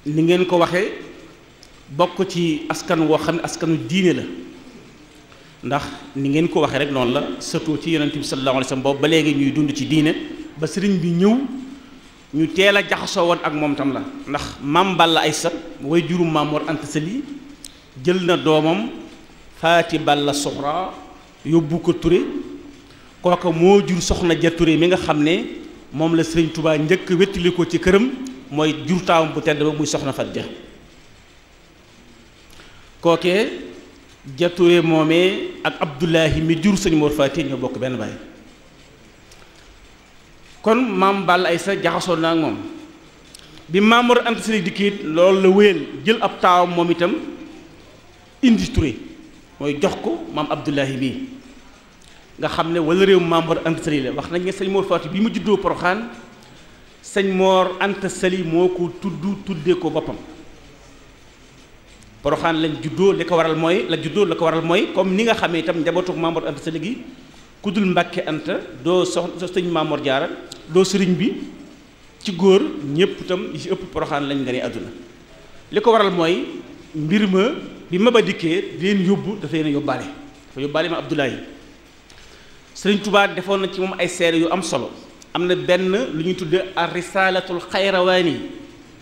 ni ngeen ko waxee bokk ci askan woo xam ne askanu diine la ndax ni ngeen ko waxee rek noonu la surtout ci yonent bi sallallahu alayhi wa sallam boobu ba léegi ñuy dund ci diine ba sëriñ bi ñëw ñu teel a jaxasoo woon ak moom tam la ndax Maam Balla Aysa way jurum Maam Mor Anta Sali jël na doomam Faati Balla Soxra yóbbu ko Touré kooka moo jur soxna Ja Touré mi nga xam ne moom la sëriñ Touba njëkk wettali ko ci këram mooy jur taawam bu tedd ba muy soxna Fat Ja kookee Ja Touré moomee ak Abdoulahi mi jur sëñ Mor Fati ñoo bokk benn baay kon Maam Balla Aysa jaxasoo na ak moom bi Maam Mor Anta Sali dikkiit loolu la wéyal jël ab taawam moom itam indi Touré mooy jox ko maam Abdoulahi bii nga xam ne wala réew Maam Mor Anta Sali la wax nañ ne sëñ Mor Fati bi mu juddoo Poroxaan sëñ Mor Anta Sali moo ko tuddee ko boppam Poroxaan lañ juddoo li ko waral mooy comme ni nga xamee itam njabootu Maam Mor Anta Sali gi ku dul Mbàkke Anta doo sëñ Maam Mor Jaara doo sëriñ bi ci góor ñëpp itam yi ci ëpp Poroxaan lañ nga ne àdduna li ko waral mooy mbir ma bi ma ba dikkee di leen yóbbu dafa leen yóbbaale ma Abdoulaye sëriñ Touba defoon na ci moom ay seere yu am solo am na benn lu ñuy tudde ar-risalatul xayrawaani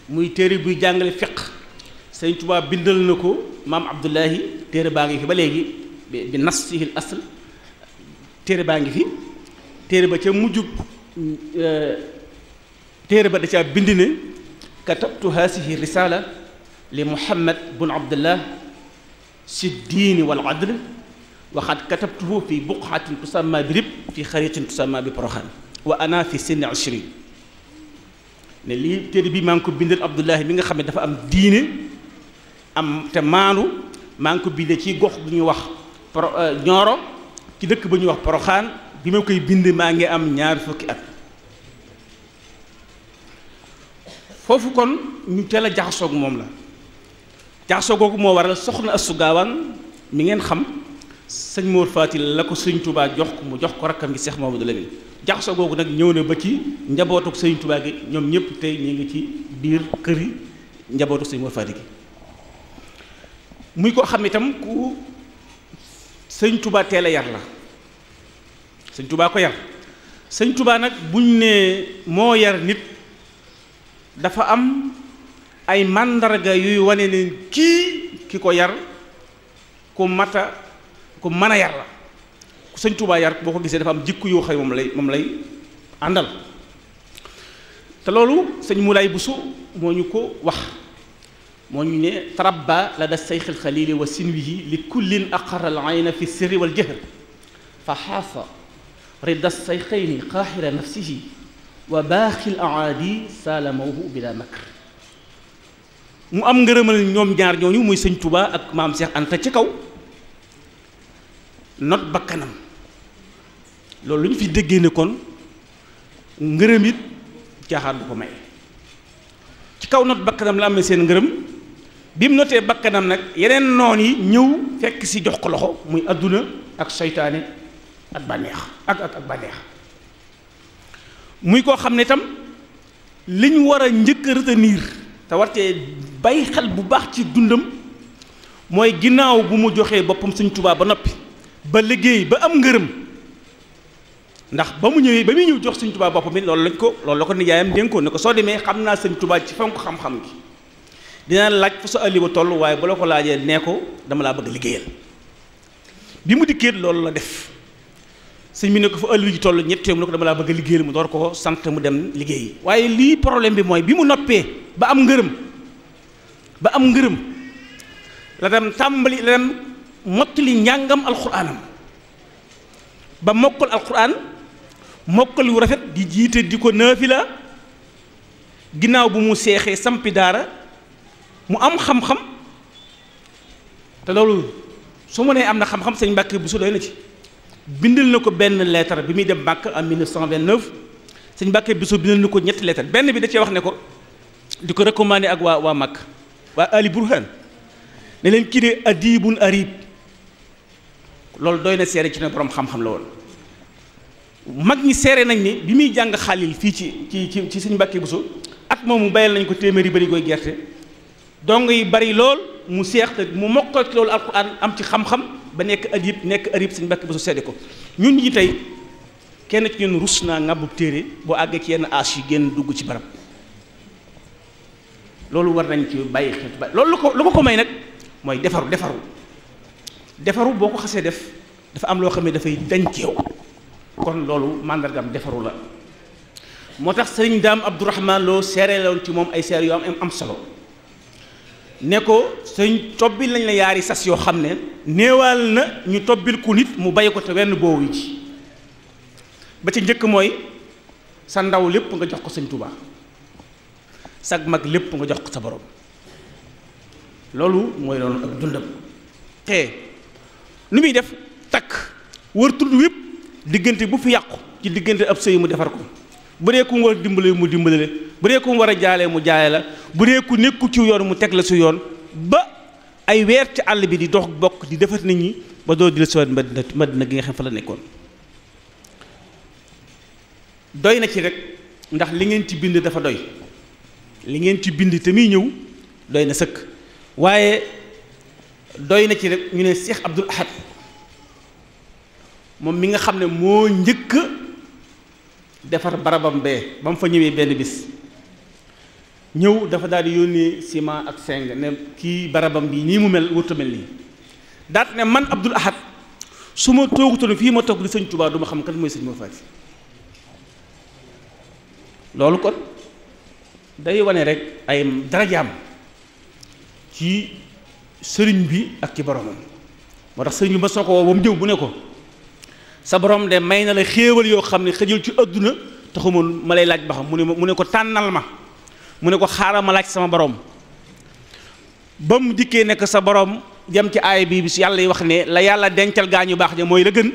muy téere buy jàngale fiq sëriñ Touba bindal na ko maam Abdoulahi téere baa ngi fi ba léegi bi nasihil asl téere baa ngi fi téere ba ca mujjub téere ba da caa bind ne katabtu haasihi risala li muhammad bun abdullah si diini wal adl waxad katabtuhu fi buqatin tusamma bi rib fi xaritin tusamma bi poroxaan wa ana fi sinni 20 ne lii téere bi maa ngi ko bindal abdullahi mi nga xam ne dafa am diine am te maanu maa ngi ko bindee ci gox bu ñuy wax ñooro ci dëkk ba ñuy wax poroxaan bi ma koy bind maa ngi am 20 at foofu kon ñu teel a jaxasoog moom la jaxasoo googu moo waral soxna Astou Gawane mi ngeen xam sëñ Mor Fatil la ko sëñ Touba jox mu jox ko rakkam gi Cheikh Mamadou Lamine jaxasoo googu nag ñëw na ba ci njabootuk sëñ Touba gi ñoom ñëpp tey ñu ngi ci biir kër yi njabootuk sëñ Mor Fatil gi muy ko xam itam ku sëñ Touba teel a yar la sëñ Touba ko yar sëñ Touba nag buñ ne moo yar nit dafa am ay màndarga yuy wane ne kii ki ko yar ku mën a yar la ku sëñ Touba yar boo ko gisee dafa am jikko yoo xam moom lay àndal te loolu sëñ Moulay Bousso moo ñu ko wax moo ñu ne tarabba la da sayxil xalili wa sinwihi li kullin aqara al ayna fi sirri wal jahr fa xaasa rida sayxayni qaaxira nafsihi wa baaxil aadi saalamawhu bila makr mu am ngërëmal ñoom ñaar ñooñu muy sëñ Touba ak maam Cheikh Anta ci kaw not bakkanam loolu lu ñu fi déggee ne kon ngërëm it caaxaan du ko may ci kaw not bakkanam la amee seen ngërëm bi mu notee bakkanam nag yeneen noon yi ñëw fekk si jox ko loxo muy adduna ak seytaane ak bànneex ak bànneex muy koo xam ne itam li ñu war a njëkk a retenir te wartee bàyyi xel bu baax ci dundam mooy ginnaaw bu mu joxee boppam sëñ Touba ba noppi ba liggéey ba am ngërëm ndax ba mu ñëwee ba muy ñëw jox sëñ Touba boppam it loolu la ko nijaayam dénkoon ne ko soo demee xam naa sëñ Touba ci fonk xam-xam gi dina laaj fa sa alli ba toll waaye ba la ko laajee nee ko dama laa bëgg liggéeyal bi mu dikkee loolu la def sëñ bi ne ko fa alli ji toll ñett yoon mu ne ko dama laa bëgg liggéeyal mu door ko sant mu dem liggéeyi waaye lii problème bi mooy bi mu noppee ba am ngërëm la dem tàmbali la dem mottali njàngam alxuraanam ba mokkal alxuraan mokkal yu rafet di jiite di ko naafila ginnaaw bu mu seexee sampi daara mu am xam-xam te loolu su ma nee am na xam-xam sëñ Mbàkke Buso doy na ci bindal na ko benn lettre bi muy dem Màkka en 1929 sëñ Mbàkke Buso bindal na ko ñetti lettre benn bi da cee wax ne ko di ko recommandé ak waa Màkka waa Ali Burhan ne leen kii de adibun arib loolu doy na seere ci ne borom xam-xam la woon mag ñi seere nañ ni bi muy jàng xalil fii ci sëñ Mbàkke Buso at moomu bayal nañ ko téeméeri bari koy gerte dong yi bari lool mu seex te mu mokkal ci loolu alxuraan am ci xam-xam ba nekk arib sëñ Mbàkke Buso seede ko ñun ñi tey kenn ci ñun rus naa ngàbbub téere boo àggee ci yenn âge yi génn dugg ci barab loolu war nañ ci bàyyi xel ba loolu lu ko may nag mooy defaru boo ko xasee def dafa am loo xam ne dafay dañ ci yow kon loolu màndargam defaru la moo tax sëriñ Daam Abdourahman Lo seere loon ci moom ay seere yoo am solo ne ko sëriñ tobbil lañ la yaari sas yoo xam ne néewal na ñu tobbil ku nit mu bàyyi ko te wenn boobu ci ba ci njëkk mooy sa ndaw lépp nga jox ko sëñ Touba sag mag lépp nga jox ko sa borom loolu mooy doon ak dundam te nu muy def takk wër tund wépp diggante bu fi yàqu ci diggante ab sëy mu defar ko bu dee ku mu war a dimbale mu dimbale bu dee ku mu war a jaalee mu jaale la bu dee ku nekku ci yoon mu teg la su yoon ba ay weer ci àll bi di dox bokk di defar nit ñi ba doo di la soo Madina gi nga xam fa la nekkoon doy na ci rek ndax li ngeen ci bind dafa doy li ngeen ci bind te muy ñëw doy na sëkk waaye doy na ci rek ñu ne Cheikh Abdoul Ahad moom mi nga xam ne moo njëkk defar barabam bee ba mu fa ñëwee benn bis ñëw dafa daal di yónnee ciment ak seng ne kii barabam bi nii mu mel wërta mel nii daat ne man Abdoul Ahad su ma toogutoon fii ma toog di sëñ Touba du ma xam kan mooy sëñ Mor Fati loolu kon day wane rek ay darajaam ci sëriñ bi ak ci boromam. moo tax sëriñ bi ma soo ko woo ba mu ñëw bu ne ko sa borom de may na la xéewal yoo xam ne xëjul ci àdduna taxuma ma lay laaj ba xam mu ne ko tànnal ma mu ne ko xaaral ma laaj sama borom. ba mu dikkee nekk sa borom jëm ci aaya bi bis yàlla yi wax ne la yàlla dencal gaa ñu baax ja mooy la gën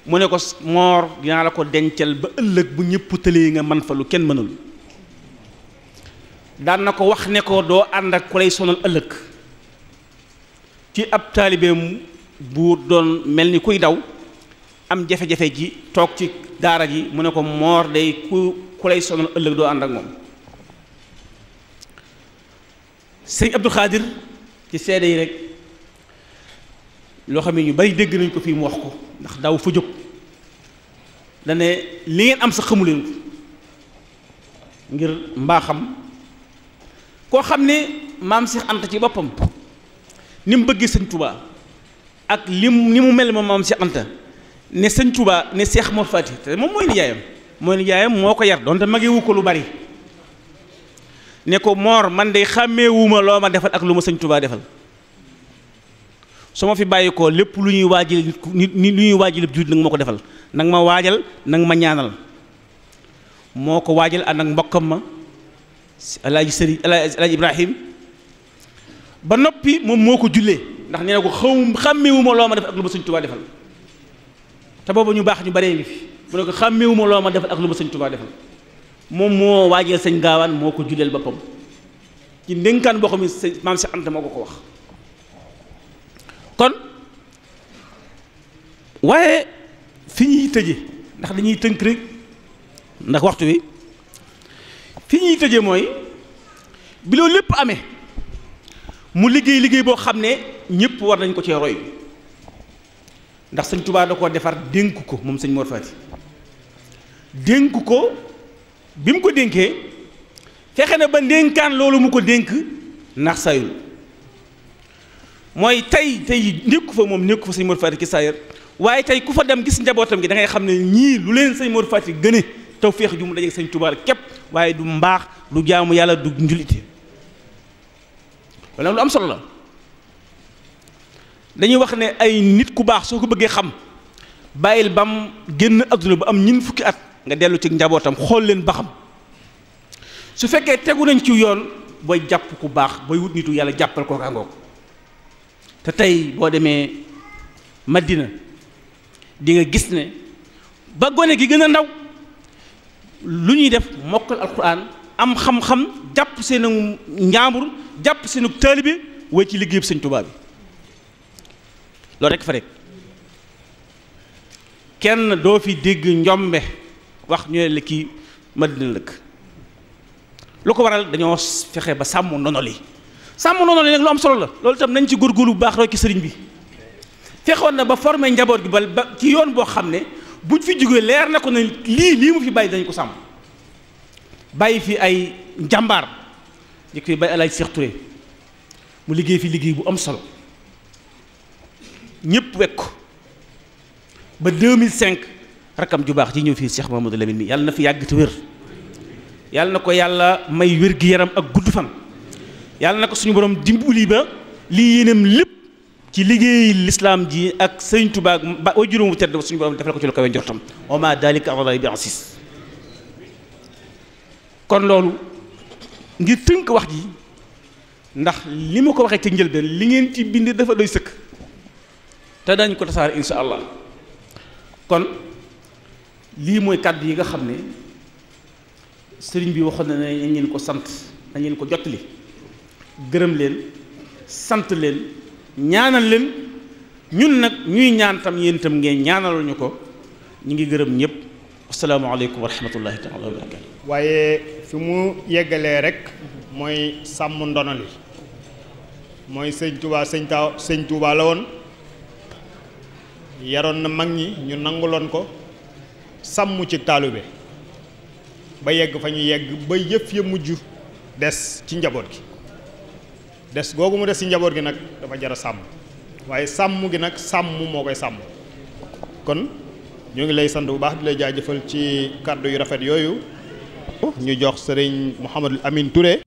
mu ne ko moor dinaa la ko dencal ba ëllëg bu ñëpp tëlee nga man fa lu kenn mënul. daan na ko wax ne ko doo ànd ak ku lay sonal ëllëg ci ab taalibeem bu doon mel ni kuy daw am jafe-jafe ji toog ci daara ji mu ne ko moor day ku lay sonal ëllëg doo ànd ak moom. sëñ Abdou Khadir ci seede yi rek loo xam ne ñu bari dégg nañ ko fii mu wax ko ndax daw fa jóg dane li ngeen am sa xamuleen ko ngir mbaaxam koo xam ne maam Cheikh Anta ci boppam ni mu bëggee sëñ Touba ak ni mu mel moom maam Cheikh Anta ne sëñ Touba ne Cheikh Mor Fati te moom mooy nijaayam moo ko yar donte magewu ko lu bari ne ko moor man de xàmmeewuma loo ma defal ak lu ma sëñ Touba defal su ma fi bàyyi ko lépp lu ñuy waajal nit lu ñuy waajal juut nag ma ko defal nag ma waajal nag ma ñaanal moo ko waajal ànd ak mbokkam ma alaaji Ibrahim ba noppi moom moo ko jullee ndax nee na ko xàmmeewuma loo ma defal ak lu ma sëñ Touba defal te boobu ñu baax ñu baree ngi fi mu ne ko xàmmeewuma loo ma defal ak lu ma sëñ Touba defal moom moo waajal sëñ gaawaan moo ko julleel boppam ci ndénkaan boo xam ne sëñ maam Cheikh Anta moo ko wax kon waaye fi ñuy tëje ndax dañuy tënk rek ndax waxtu wi fi ñuy tëje mooy bi loolu lépp amee mu liggéey boo xam ne ñëpp war nañ ko cee roy ndax sëñ Touba da koo defar dénk ko moom sëñ Mor Fati dénk ko bi mu ko dénkee fexe na ba ndénkaan loolu mu ko dénk ndax sayul mooy tey nekku fa moom nekku fa sëñ Mor Fati ki sayar waaye tey ku fa dem gis njabootam gi da ngay xam ne ñii lu leen sëñ Mor Fati gëne taw feex ju mu dajeeg sëñ Touba la képp waaye du mbaax du jaamu yàlla du njulite wala lu am solo la dañuy wax ne ay nit ku baax soo ko bëggee xam bàyyil bam génn adduna ba am ñin fukki at nga dellu ci njabootam xool leen ba xam su fekkee tegu nañ ci yoon booy jàpp ku baax booy wut nitu yàlla jàppal ko kangoog te tey boo demee Madina di nga gis ne ba gone gi gën a ndaw lu ñuy def mokkal alquran am xam-xam jàpp seenu njaambur jàpp seenu taalibe way ci liggéeyub sëñ Tuubaa bi loolu rekk fa rek kenn doo fi dégg njombe wax ñu ne la kii Madina lëkk lu ko waral dañoo fexe ba sàmm ndono li nag lu am solo la loolu itam nañ ci góorgóorlu bu baax rek ci sëriñ bi fexoon na ba formé njaboot gi ba ci yoon boo xam ne buñ fi jógee leer na ko ne lii mu fi bàyyi dañ ko sàmm bàyyi fi ay njàmbaar jëkk fi bàyyi Alaaji Seex Ture mu liggéey fi liggéey bu am solo ñëpp wekk ko ba 2005 rakam ju baax ji ñëw fii Cheikh Mamadou Lamine mi yàlla na fi yàgg te wér yàlla na ko yàlla may wér gi yaram ak gudd fan yàlla na ko suñu borom dimbali ba lii yéenam lépp ci liggéey lislaam ji ak sëñ Tuubaa ba way juróom bu tedd suñu borom defal ko ci lu kawe njortam wa ma dalika ala bi asis kon loolu ngir tënk wax ji ndax li ma ko waxee ci njëlbeen li ngeen ci bind dafa doy sëkk te dañ ko tasaare insha allah kon lii mooy kàddu yi nga xam ne sëriñ bi waxoon na ne nañ leen ko sant nañ leen ko jottali gërëm leen sant leen ñaanal leen ñun nag ñuy ñaan tam yéen itam ngeen ñaanal ñu ko ñu ngi gërëm ñëpp asalaamaaleykum wa rahmatullahi taala wa barakatu waaye fi mu yeggalee rek mooy sàmm ndono li mooy sëñ Touba la woon yaroon na mag ñi ñu nanguloon ko sàmm ci taalube ba yegg fa ñu yegg ba yëf ya mujj des ci njaboot gi des googu mu des ci njaboot gi nag dafa jar a sàmm waaye sàmm gi nag sàmm moo koy sàmm kon ñu ngi lay sant bu baax di lay jaajëfal ci kàddu yu rafet yooyu. ñu jox sëriñ Mouhamadul Amin Touré